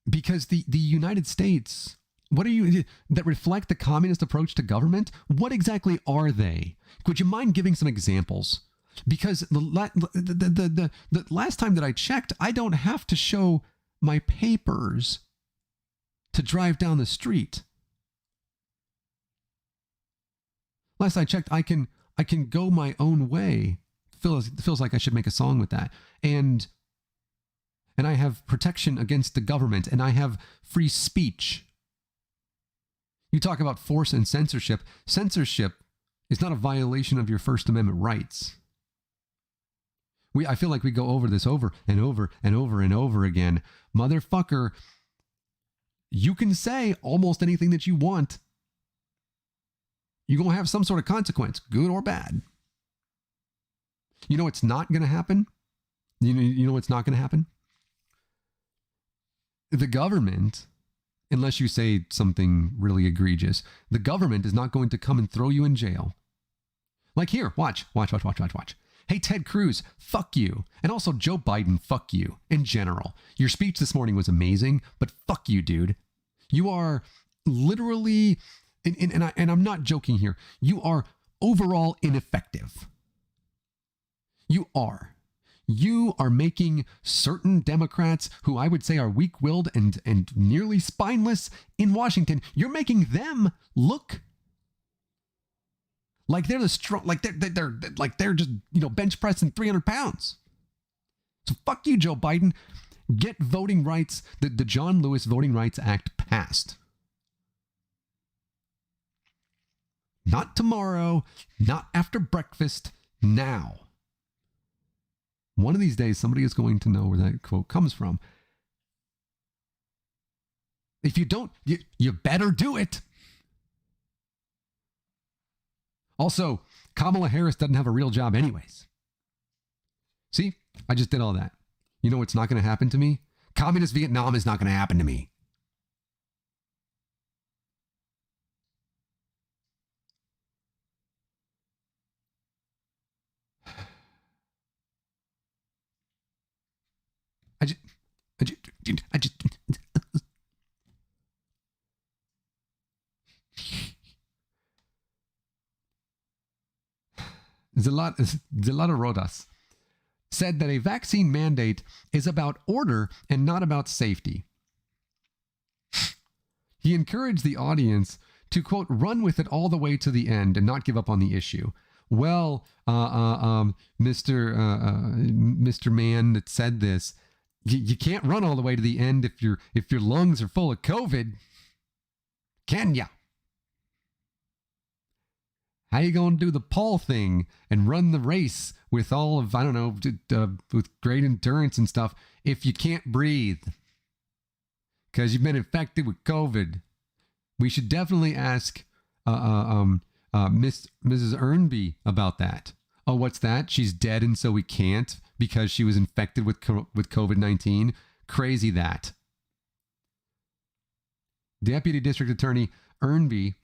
Because the United States, what are you, that reflect the communist approach to government? What exactly are they? Would you mind giving some examples? Because the last time that I checked, I don't have to show my papers to drive down the street. Last I checked, I can go my own way. Feels like I should make a song with that. And I have protection against the government, and I have free speech. You talk about force and censorship. Censorship is not a violation of your First Amendment rights. I feel like we go over this over and over and over and over again. Motherfucker, you can say almost anything that you want. You're going to have some sort of consequence, good or bad. You know what's not going to happen? You know what's not going to happen? The government, unless you say something really egregious, the government is not going to come and throw you in jail. Like here, watch. Hey, Ted Cruz, fuck you. And also Joe Biden, fuck you in general. Your speech this morning was amazing, but fuck you, dude. You are literally, and I'm not joking here, you are overall ineffective. You are. You are making certain Democrats, who I would say are weak-willed and nearly spineless in Washington, you're making them look like they're the strong, like they're just, bench pressing 300 pounds. So fuck you, Joe Biden. Get voting rights, the John Lewis Voting Rights Act passed. Not tomorrow, not after breakfast, now. One of these days, somebody is going to know where that quote comes from. If you don't, you better do it. Also, Kamala Harris doesn't have a real job anyways. See, I just did all that. You know what's not going to happen to me? Communist Vietnam is not going to happen to me. I just Zelarodas said that a vaccine mandate is about order and not about safety. He encouraged the audience to, quote, run with it all the way to the end and not give up on the issue. Well, Mr. Man that said this, you can't run all the way to the end if your lungs are full of COVID, can ya? How you going to do the Paul thing and run the race with all of, I don't know, with great endurance and stuff if you can't breathe? Because you've been infected with COVID. We should definitely ask Mrs. Ernby about that. Oh, what's that? She's dead and so we can't because she was infected with COVID-19? Crazy that. Deputy District Attorney Ernby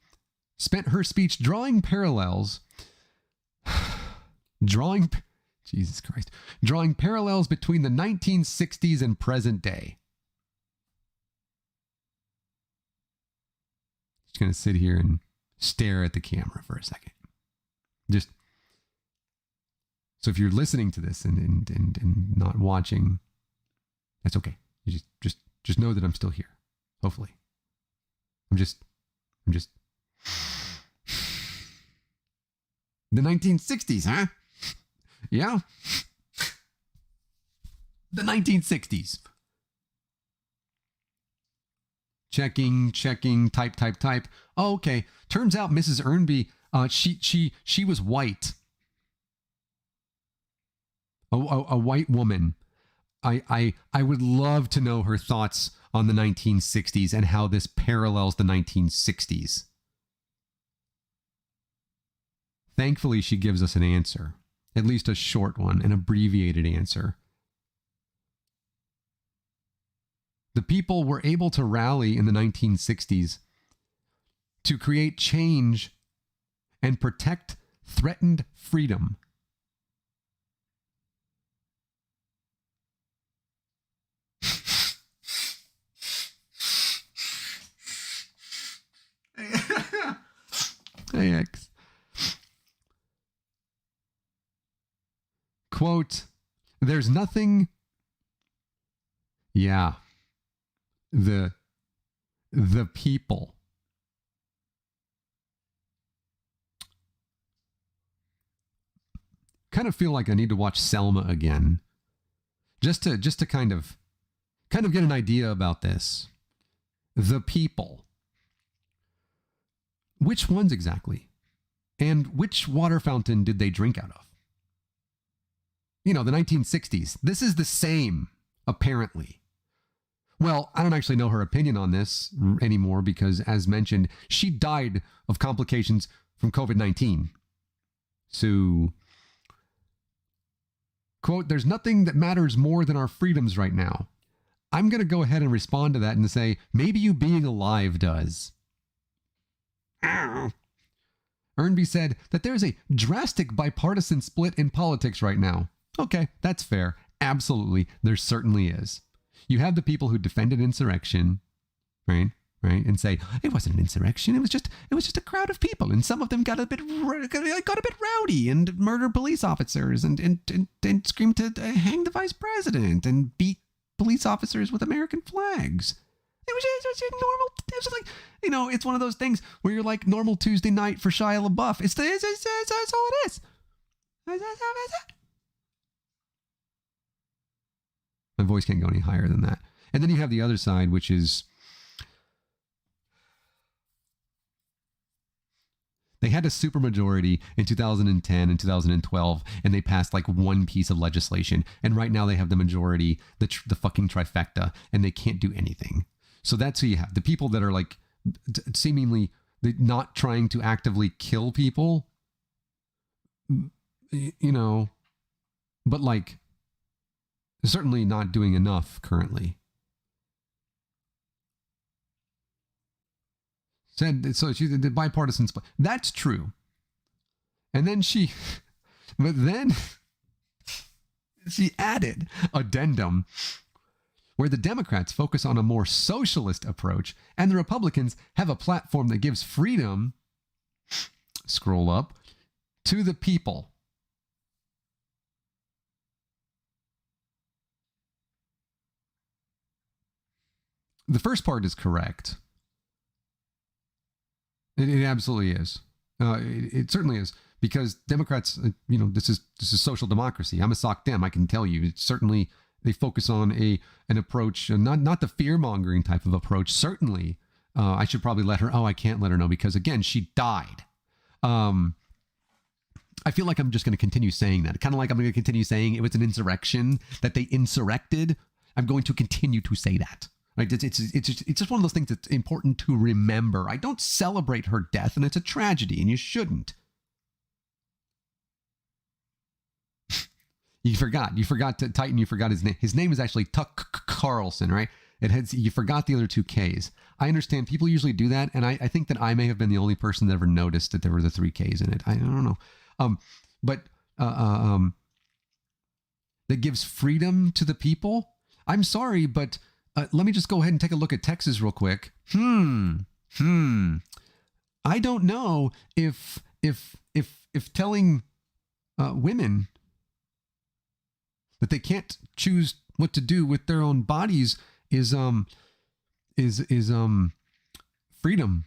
spent her speech drawing parallels between the 1960s and present day. Just going to sit here and stare at the camera for a second. Just so if you're listening to this and not watching, that's okay. You just know that I'm still here. Hopefully. I'm just the 1960s, huh? Yeah. The 1960s. Checking, type. Oh, okay. Turns out Mrs. Ernby, she was white. A white woman. I would love to know her thoughts on the 1960s and how this parallels the 1960s. Thankfully, she gives us an answer, at least a short one, an abbreviated answer. The people were able to rally in the 1960s to create change and protect threatened freedom. AX. Quote, there's nothing. Yeah. The people. Kind of feel like I need to watch Selma again. Just to kind of get an idea about this. The people. Which ones exactly? And which water fountain did they drink out of? You know, the 1960s. This is the same, apparently. Well, I don't actually know her opinion on this anymore because, as mentioned, she died of complications from COVID-19. So, quote, there's nothing that matters more than our freedoms right now. I'm going to go ahead and respond to that and say, maybe you being alive does. Ernby said that there's a drastic bipartisan split in politics right now. Okay, that's fair. Absolutely, there certainly is. You have the people who defended insurrection, right, and say it wasn't an insurrection. It was just a crowd of people, and some of them got a bit rowdy and murdered police officers and screamed to hang the vice president and beat police officers with American flags. It was just normal. It was like, you know, it's one of those things where you're like normal Tuesday night for Shia LaBeouf. It's all it is. My voice can't go any higher than that. And then you have the other side, which is they had a supermajority in 2010 and 2012, and they passed like one piece of legislation. And right now they have the majority, the fucking trifecta, and they can't do anything. So that's who you have. The people that are like seemingly not trying to actively kill people, you know, but like certainly not doing enough currently. Said so. She the bipartisan split. That's true. And then but then she added addendum where the Democrats focus on a more socialist approach and the Republicans have a platform that gives freedom, scroll up, to the people. The first part is correct. It absolutely is. It certainly is, because Democrats, this is social democracy. I'm a sock dem. I can tell you. It's certainly they focus on an approach, not the fear mongering type of approach. Certainly, I should probably let her. Oh, I can't let her know because again, she died. I feel like I'm just going to continue saying that. Kind of like I'm going to continue saying it was an insurrection that they insurrected. I'm going to continue to say that. Right? It's just one of those things that's important to remember. I don't celebrate her death, and it's a tragedy, and you shouldn't. You forgot to Titan. You forgot his name. His name is actually Tuck Carlson, right? You forgot the other two Ks. I understand people usually do that, and I think that I may have been the only person that ever noticed that there were the three Ks in it. I don't know, but that gives freedom to the people. I'm sorry, but let me just go ahead and take a look at Texas real quick. I don't know if telling women that they can't choose what to do with their own bodies is freedom.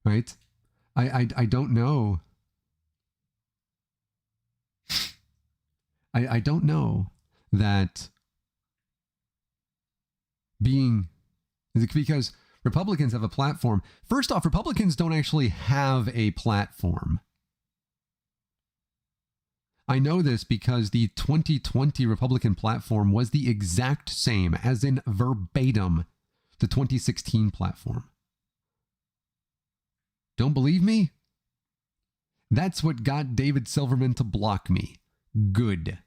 Right? I don't know. I don't know that because Republicans have a platform. First off, Republicans don't actually have a platform. I know this because the 2020 Republican platform was the exact same, as in verbatim, the 2016 platform. Don't believe me? That's what got David Silverman to block me. Good.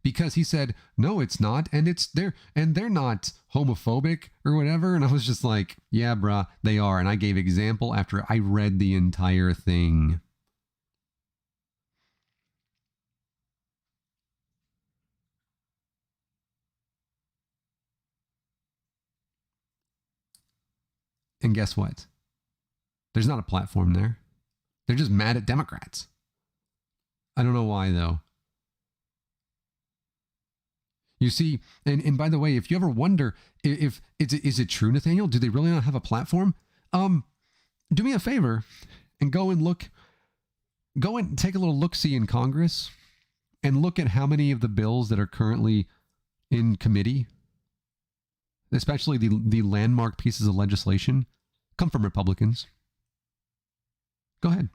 Because he said, no, it's not, and they're not homophobic or whatever. And I was just like, yeah, bruh, they are. And I gave example after I read the entire thing. And guess what? There's not a platform there. They're just mad at Democrats. I don't know why, though. You see, and by the way, if you ever wonder if is it true, Nathaniel, do they really not have a platform? Do me a favor and go and take a little look-see in Congress and look at how many of the bills that are currently in committee, especially the landmark pieces of legislation, come from Republicans. Go ahead.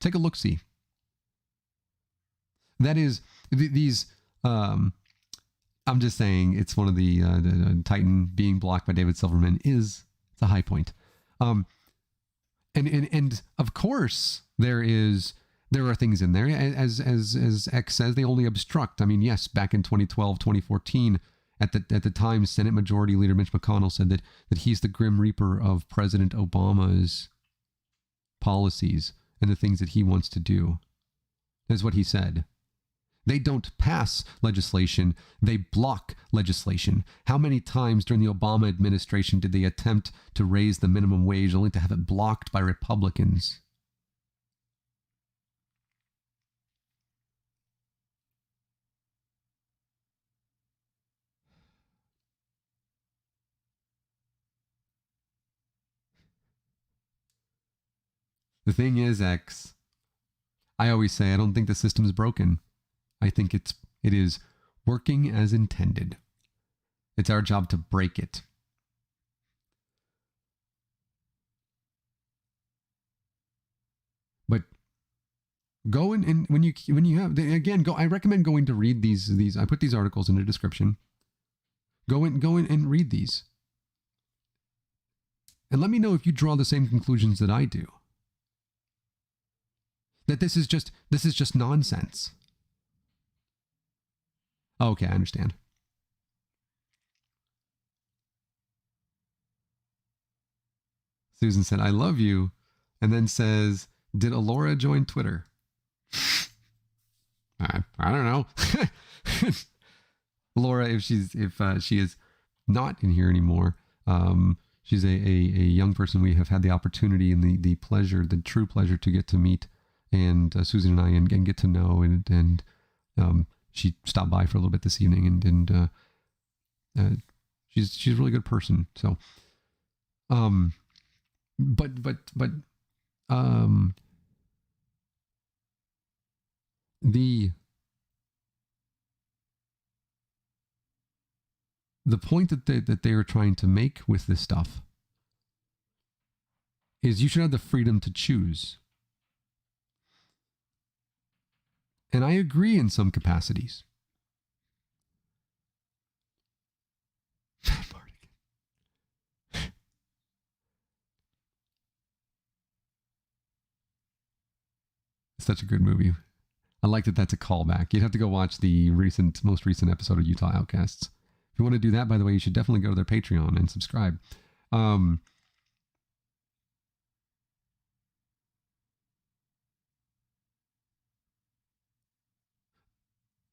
Take a look-see. That is, these... I'm just saying it's one of the Titan being blocked by David Silverman it's a high point. And of course there are things in there as X says, they only obstruct. I mean, yes, back in 2012, 2014, at the time, Senate Majority Leader Mitch McConnell said that he's the Grim Reaper of President Obama's policies and the things that he wants to do. That's what he said. They don't pass legislation. They block legislation. How many times during the Obama administration did they attempt to raise the minimum wage only to have it blocked by Republicans? The thing is, X, I always say I don't think the system is broken. I think it is working as intended. It's our job to break it. But go and when you have, again, go. I recommend going to read these. I put these articles in the description. Go in and read these. And let me know if you draw the same conclusions that I do. That this is just nonsense. Okay, I understand. Susan said, I love you. And then says, did Alora join Twitter? I don't know. Laura, if she is not in here anymore, she's a young person we have had the opportunity and the pleasure, the true pleasure to get to meet, and Susan and I and get to know, and she stopped by for a little bit this evening, and she's a really good person. So, but the point that they are trying to make with this stuff is you should have the freedom to choose. And I agree in some capacities. Such a good movie. I like that that's a callback. You'd have to go watch the most recent episode of Utah Outcasts. If you want to do that, by the way, you should definitely go to their Patreon and subscribe.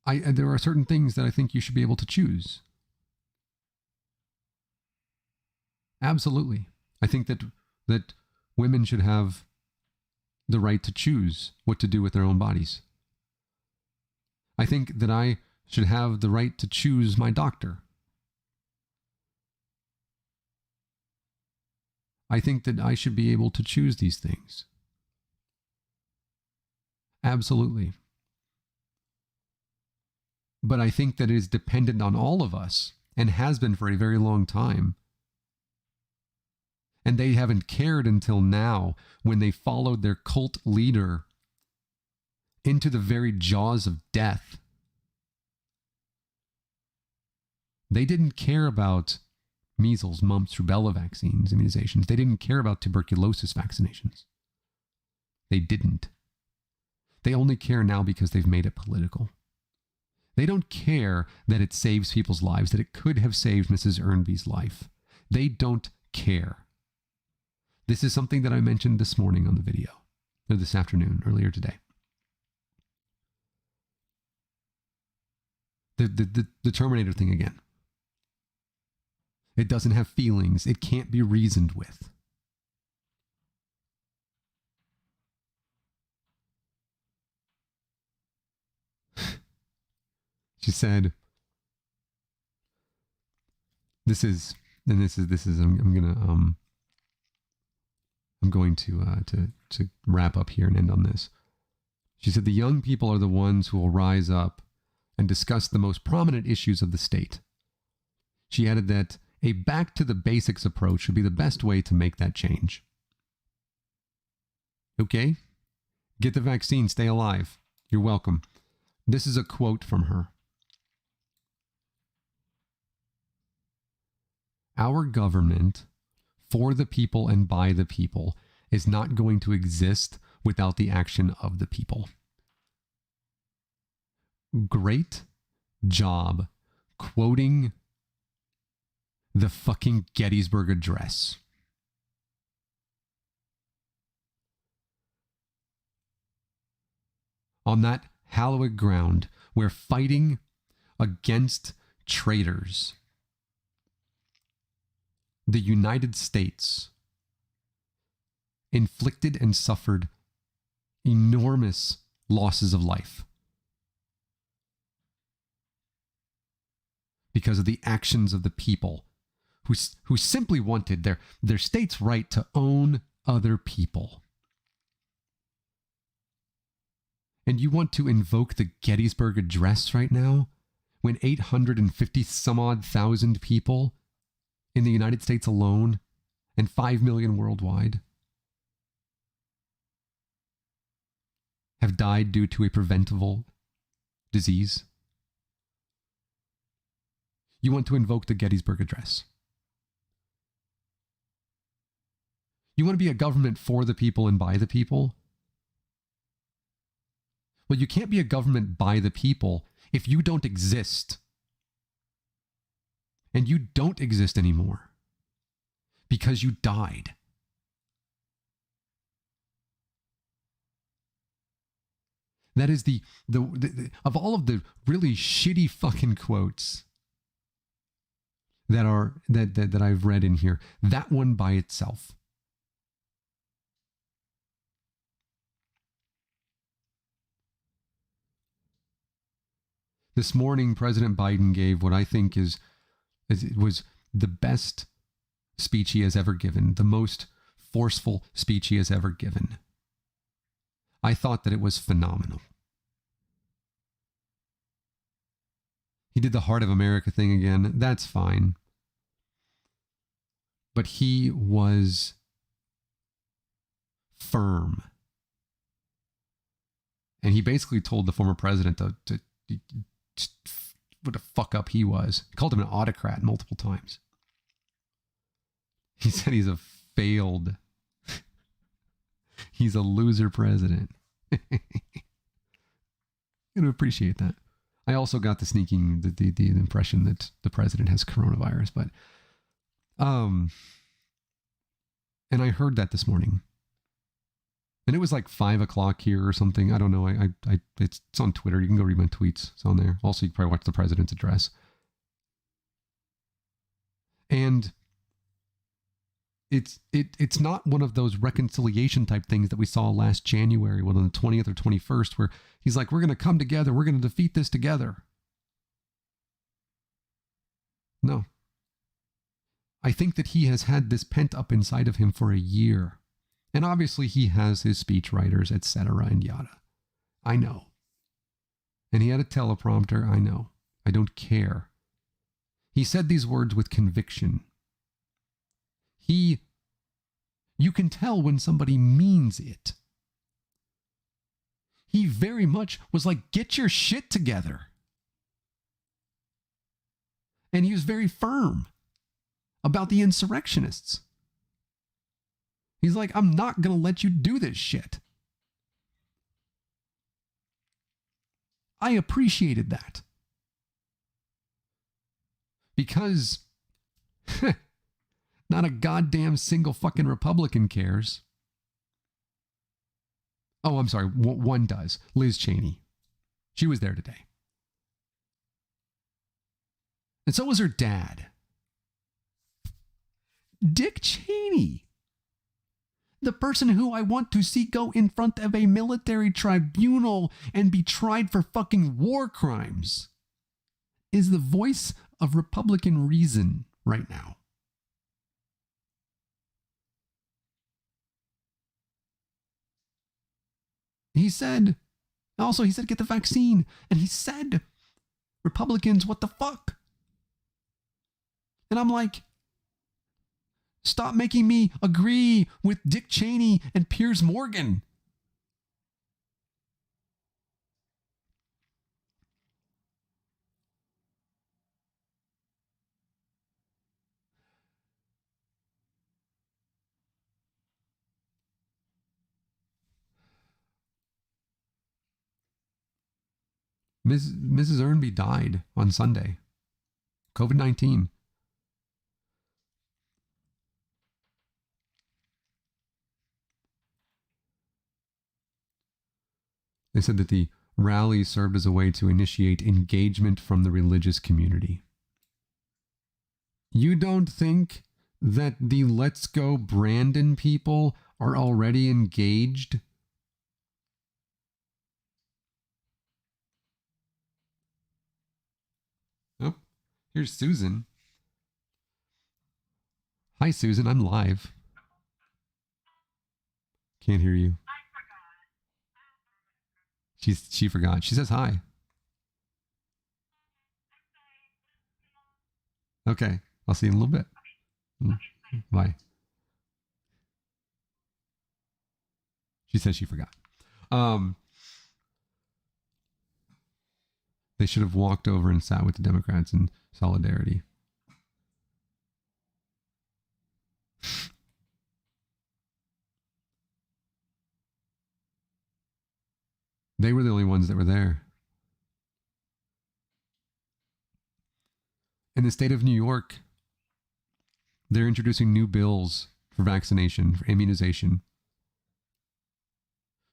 There are certain things that I think you should be able to choose. Absolutely. I think that women should have the right to choose what to do with their own bodies. I think that I should have the right to choose my doctor. I think that I should be able to choose these things. Absolutely. But I think that it is dependent on all of us, and has been for a very long time. And they haven't cared until now, when they followed their cult leader into the very jaws of death. They didn't care about measles, mumps, rubella vaccines, immunizations. They didn't care about tuberculosis vaccinations. They didn't. They only care now because they've made it political. They don't care that it saves people's lives, that it could have saved Mrs. Ernby's life. They don't care. This is something that I mentioned this morning on the video, or this afternoon, earlier today. The Terminator thing again. It doesn't have feelings. It can't be reasoned with. She said, I'm going to wrap up here and end on this. She said, the young people are the ones who will rise up and discuss the most prominent issues of the state. She added that a back to the basics approach would be the best way to make that change. Okay? Get the vaccine, stay alive. You're welcome. This is a quote from her. Our government, for the people and by the people, is not going to exist without the action of the people. Great job quoting the fucking Gettysburg Address. On that hallowed ground, where fighting against traitors, the United States inflicted and suffered enormous losses of life because of the actions of the people who simply wanted their state's right to own other people. And you want to invoke the Gettysburg Address right now, when 850 some odd thousand people in the United States alone, and 5 million worldwide, have died due to a preventable disease? You want to invoke the Gettysburg Address. You want to be a government for the people and by the people? Well, you can't be a government by the people if you don't exist. And you don't exist anymore because you died. That is the of all of the really shitty fucking quotes that I've read in here, that one by itself. This morning, President Biden gave what I think was the best speech he has ever given, the most forceful speech he has ever given. I thought that it was phenomenal. He did the Heart of America thing again. That's fine. But he was firm. And he basically told the former president to what a fuck up he was. He called him an autocrat multiple times. He said he's a failed, he's a loser president. I'm going to appreciate that. I also got the impression that the president has coronavirus, but and I heard that this morning. And it was like 5 o'clock here or something. I don't know. It's on Twitter. You can go read my tweets. It's on there. Also, you can probably watch the president's address. And it's not one of those reconciliation type things that we saw last January, on the 20th or 21st, where he's like, we're going to come together. We're going to defeat this together. No. I think that he has had this pent up inside of him for a year. And obviously he has his speechwriters, etc. and yada. I know. And he had a teleprompter. I know. I don't care. He said these words with conviction. You can tell when somebody means it. He very much was like, get your shit together. And he was very firm about the insurrectionists. He's like, I'm not going to let you do this shit. I appreciated that. Because not a goddamn single fucking Republican cares. Oh, I'm sorry. One does. Liz Cheney. She was there today. And so was her dad. Dick Cheney. The person who I want to see go in front of a military tribunal and be tried for fucking war crimes is the voice of Republican reason right now. He said, get the vaccine. And he said, Republicans, what the fuck? And I'm like, stop making me agree with Dick Cheney and Piers Morgan. Mrs. Ernby died on Sunday. COVID-19. They said that the rally served as a way to initiate engagement from the religious community. You don't think that the Let's Go Brandon people are already engaged? Oh, here's Susan. Hi, Susan. I'm live. Can't hear you. She forgot. She says hi. Okay. I'll see you in a little bit. Bye. She says she forgot. They should have walked over and sat with the Democrats in solidarity. They were the only ones that were there. In the state of New York, they're introducing new bills for vaccination, for immunization,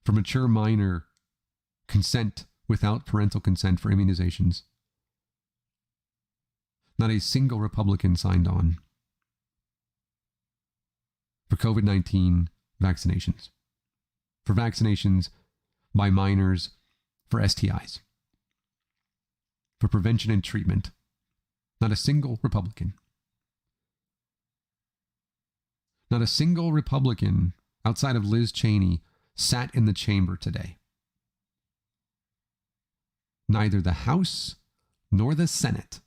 for mature minor consent without parental consent for immunizations. Not a single Republican signed on for COVID-19 vaccinations, for vaccinations by minors for STIs, for prevention and treatment. Not a single Republican. Not a single Republican outside of Liz Cheney sat in the chamber today. Neither the House nor the Senate.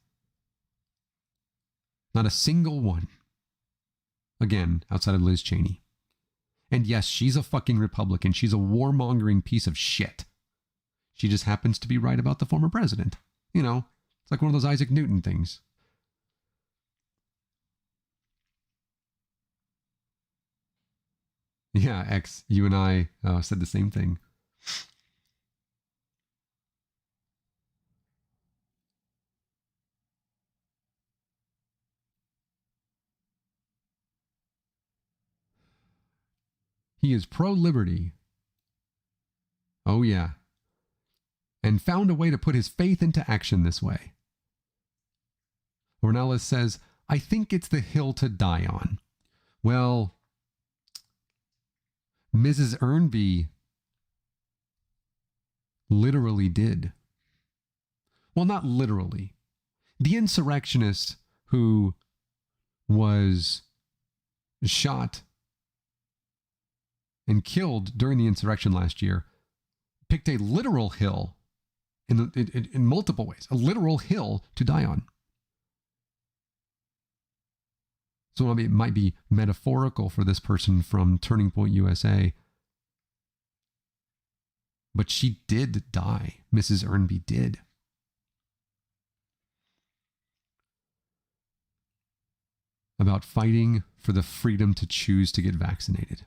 Not a single one. Again, outside of Liz Cheney. And yes, she's a fucking Republican. She's a warmongering piece of shit. She just happens to be right about the former president. You know, it's like one of those Isaac Newton things. Yeah, X, you and I said the same thing. He is pro-liberty. Oh, yeah. And found a way to put his faith into action this way. Ornelas says, I think it's the hill to die on. Well, Mrs. Ernby literally did. Well, not literally. The insurrectionist who was shot and killed during the insurrection last year picked a literal hill in multiple ways, a literal hill to die on. So it might be metaphorical for this person from Turning Point USA. But she did die. Mrs. Ernby did. About fighting for the freedom to choose to get vaccinated.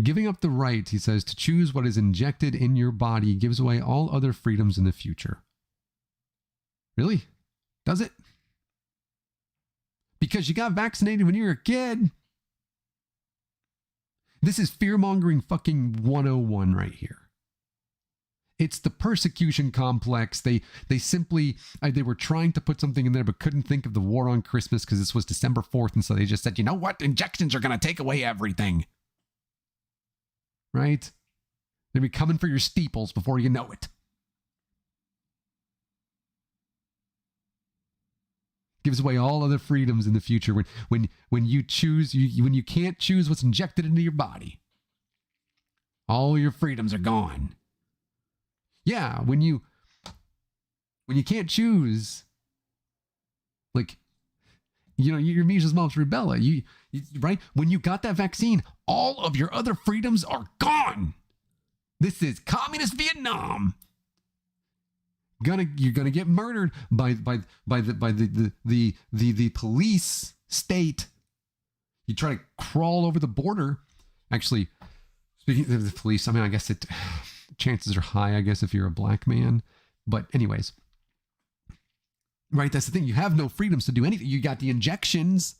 Giving up the right, he says, to choose what is injected in your body gives away all other freedoms in the future. Really? Does it? Because you got vaccinated when you were a kid. This is fear-mongering fucking 101 right here. It's the persecution complex. They simply, they were trying to put something in there but couldn't think of the war on Christmas because this was December 4th. And so they just said, you know what? Injections are going to take away everything. Right? They'll be coming for your steeples before you know it. Gives away all other freedoms in the future when you choose, when you can't choose what's injected into your body. All your freedoms are gone. Yeah, when you can't choose, like, you know, your measles, mumps, rubella, you right? When you got that vaccine, all of your other freedoms are gone. This is communist Vietnam. You're gonna get murdered by the police state. You try to crawl over the border. Actually, speaking of the police, I mean, I guess chances are high, I guess, if you're a black man. But anyways, right? That's the thing. You have no freedoms to do anything. You got the injections,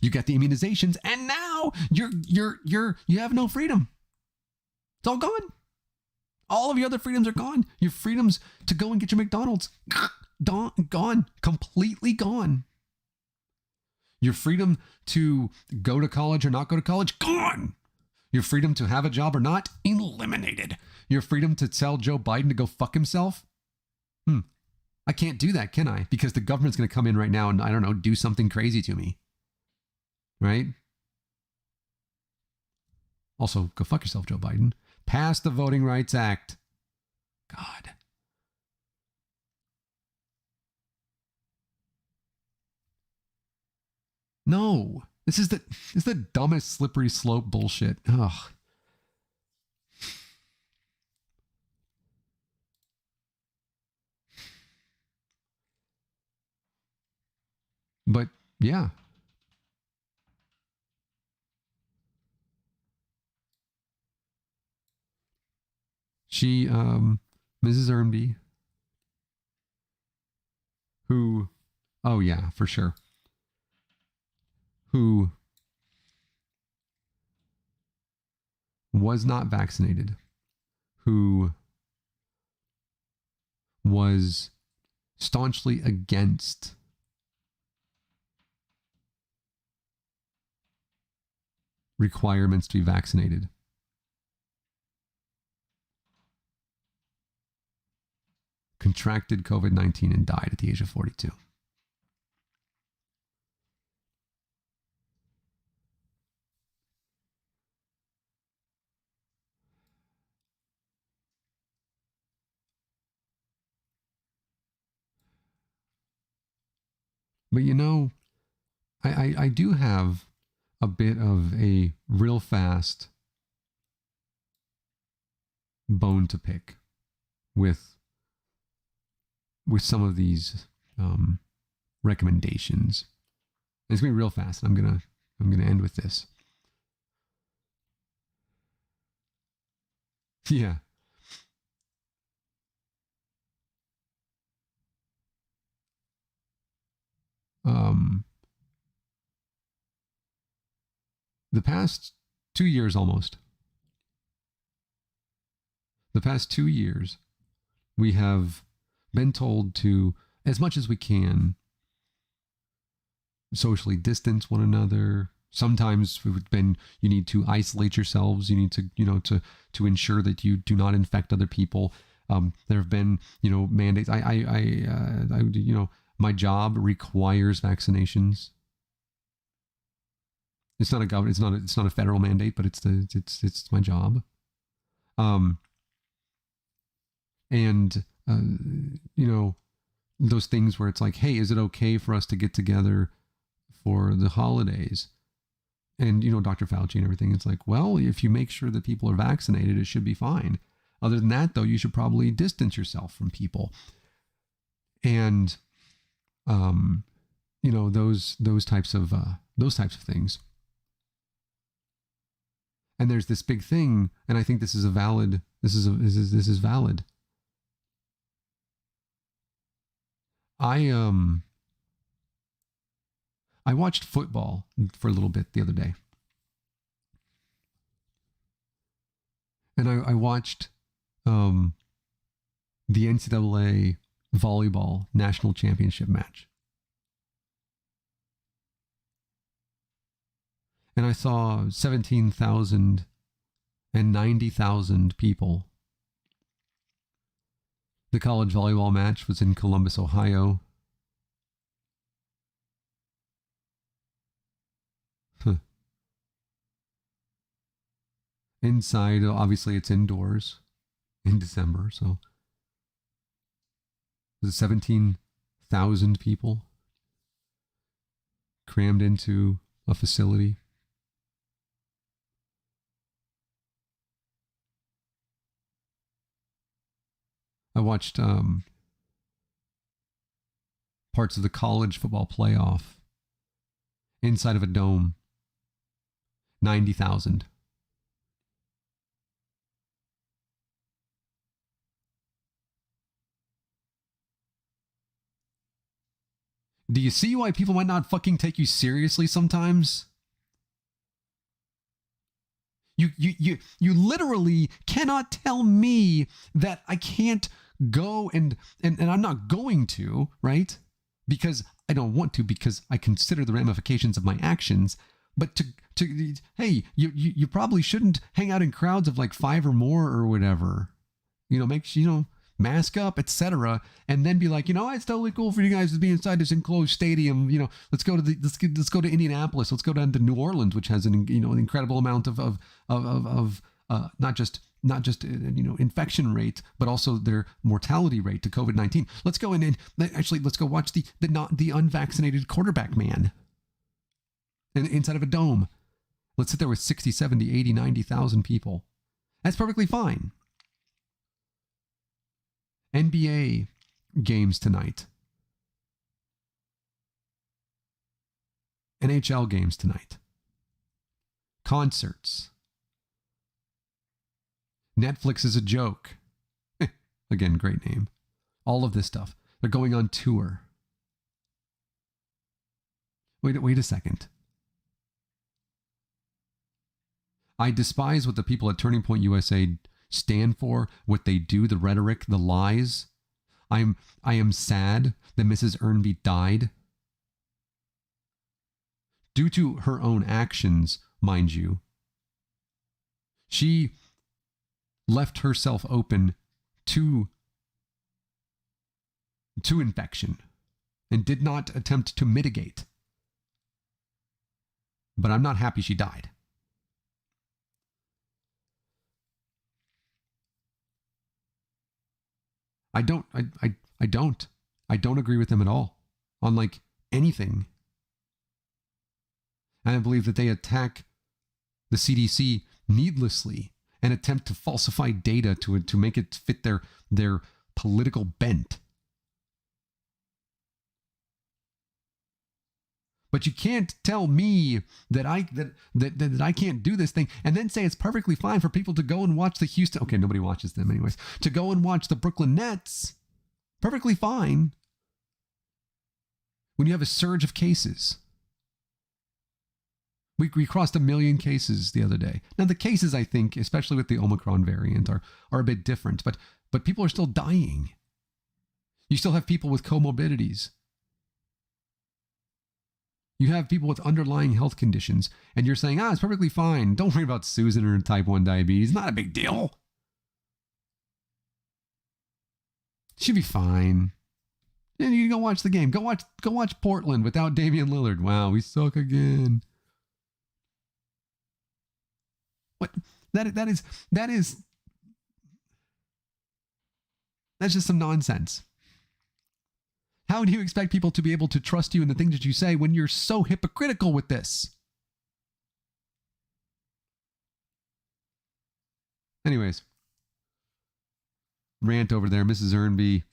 you got the immunizations, and now you have no freedom. It's all gone. All of your other freedoms are gone. Your freedoms to go and get your McDonald's, gone, completely gone. Your freedom to go to college or not go to college, gone. Your freedom to have a job or not, eliminated. Your freedom to tell Joe Biden to go fuck himself? I can't do that, can I? Because the government's going to come in right now and, I don't know, do something crazy to me. Right? Also, go fuck yourself, Joe Biden. Pass the Voting Rights Act. God. No. This is the dumbest slippery slope bullshit. Ugh. But yeah. She, Mrs. Ernby, who, oh yeah, for sure, who was not vaccinated, who was staunchly against requirements to be vaccinated. Contracted COVID-19 and died at the age of 42. But you know, I do have a bit of a real fast bone to pick with some of these recommendations. And it's gonna be real fast. I'm gonna end with this. Yeah. The past 2 years almost. The past 2 years, we have been told to, as much as we can, socially distance one another. Sometimes we've been, you need to isolate yourselves. You need to, to ensure that you do not infect other people. There have been, mandates. My job requires vaccinations. It's not a government. It's not a federal mandate, but it's my job. Those things where it's like, hey, is it okay for us to get together for the holidays? And, Dr. Fauci and everything, it's like, well, if you make sure that people are vaccinated, it should be fine. Other than that, though, you should probably distance yourself from people. And, those types of things. And there's this big thing, and I think this is valid. I watched football for a little bit the other day. And I watched the NCAA volleyball national championship match. And I saw 17,000 and 90,000 people. The college volleyball match was in Columbus, Ohio. Inside, obviously it's indoors in December, so there's 17,000 people crammed into a facility. I watched parts of the college football playoff inside of a dome. 90,000. Do you see why people might not fucking take you seriously sometimes? You literally cannot tell me that I can't go and I'm not going to, right? Because I don't want to, because I consider the ramifications of my actions. But to hey, you probably shouldn't hang out in crowds of like 5 or more or whatever. Mask up, etc., and then be like, it's totally cool for you guys to be inside this enclosed stadium. Let's go to Indianapolis. Let's go down to New Orleans, which has an incredible amount of not just infection rate, but also their mortality rate to COVID-19. Let's go in and let's go watch the unvaccinated quarterback man inside of a dome. Let's sit there with 60, 70, 80, 90,000 people. That's perfectly fine. NBA games tonight. NHL games tonight. Concerts. Netflix is a joke. Again, great name. All of this stuff. They're going on tour. Wait a second. I despise what the people at Turning Point USA stand for, what they do, the rhetoric, the lies. I am sad that Mrs. Ernby died. Due to her own actions, mind you. She left herself open to infection and did not attempt to mitigate. But I'm not happy she died. I don't agree with them at all on like anything. And I believe that they attack the CDC needlessly and attempt to falsify data to make it fit their political bent. But you can't tell me that I can't do this thing and then say it's perfectly fine for people to go and watch the Houston. Okay, nobody watches them anyways. To go and watch the Brooklyn Nets. Perfectly fine. When you have a surge of cases. We crossed 1 million cases the other day. Now the cases, I think, especially with the Omicron variant, are a bit different, but people are still dying. You still have people with comorbidities. You have people with underlying health conditions, and you're saying, it's perfectly fine. Don't worry about Susan or type 1 diabetes. Not a big deal. She'll be fine. And you go watch the game. Go watch Portland without Damian Lillard. Wow, we suck again. What? That's just some nonsense. How do you expect people to be able to trust you in the things that you say when you're so hypocritical with this? Anyways, rant over there. Mrs. Ernby,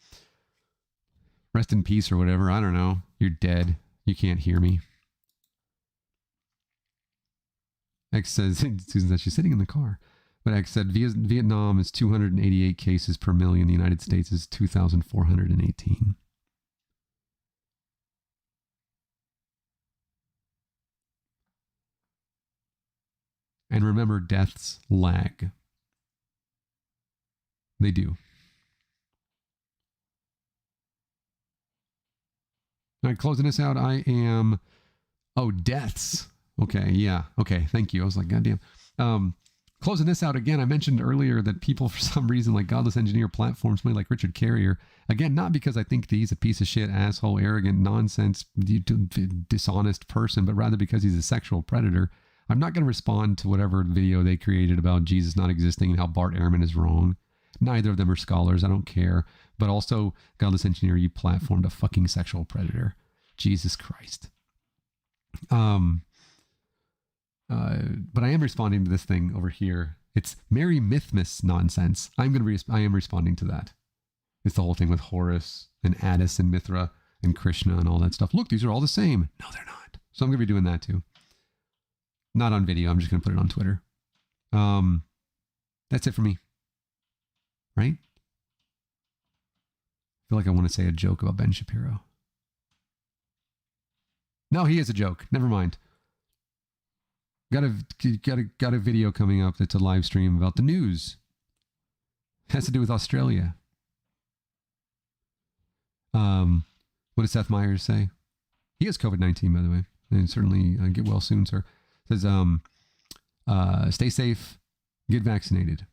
rest in peace or whatever. I don't know. You're dead. You can't hear me. X says, Susan says she's sitting in the car. But X said Vietnam is 288 cases per million. The United States is 2,418. And remember, deaths lag. They do. All right, closing this out, I am... Oh, deaths. Okay, yeah. Okay, thank you. I was like, goddamn. Closing this out again, I mentioned earlier that people, for some reason, like Godless Engineer platforms, somebody like Richard Carrier, again, not because I think that he's a piece of shit, asshole, arrogant, nonsense, dishonest person, but rather because he's a sexual predator. I'm not going to respond to whatever video they created about Jesus not existing and how Bart Ehrman is wrong. Neither of them are scholars. I don't care. But also, Godless Engineer, you platformed a fucking sexual predator. Jesus Christ. But I am responding to this thing over here. It's Mary Mythmas nonsense. I am responding to that. It's the whole thing with Horus and Attis and Mithra and Krishna and all that stuff. Look, these are all the same. No, they're not. So I'm going to be doing that too. Not on video. I'm just going to put it on Twitter. That's it for me. Right? I feel like I want to say a joke about Ben Shapiro. No, he is a joke. Never mind. Got a video coming up that's a live stream about the news. It has to do with Australia. What does Seth Meyers say? He has COVID-19, by the way. And certainly get well soon, sir. Says, stay safe, get vaccinated.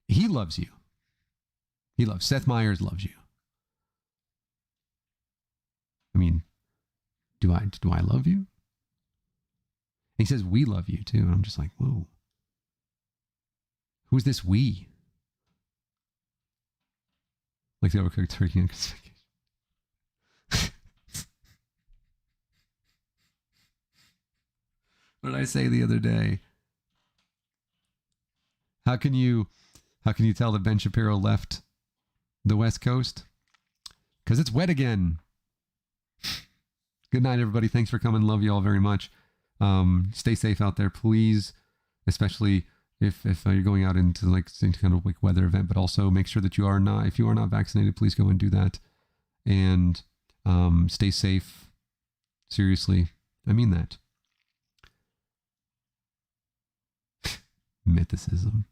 He loves you. Seth Meyers loves you. I mean, do I love you? He says, we love you too. And I'm just like, whoa. Who's this we? Like the overcooked turkey on Christmas vacation. What did I say the other day? How can you tell that Ben Shapiro left the West Coast? Because it's wet again. Good night, everybody. Thanks for coming. Love you all very much. Stay safe out there, please. Especially if you're going out into like some kind of like weather event, but also make sure that if you are not vaccinated, please go and do that. And stay safe. Seriously, I mean that. Mythicism.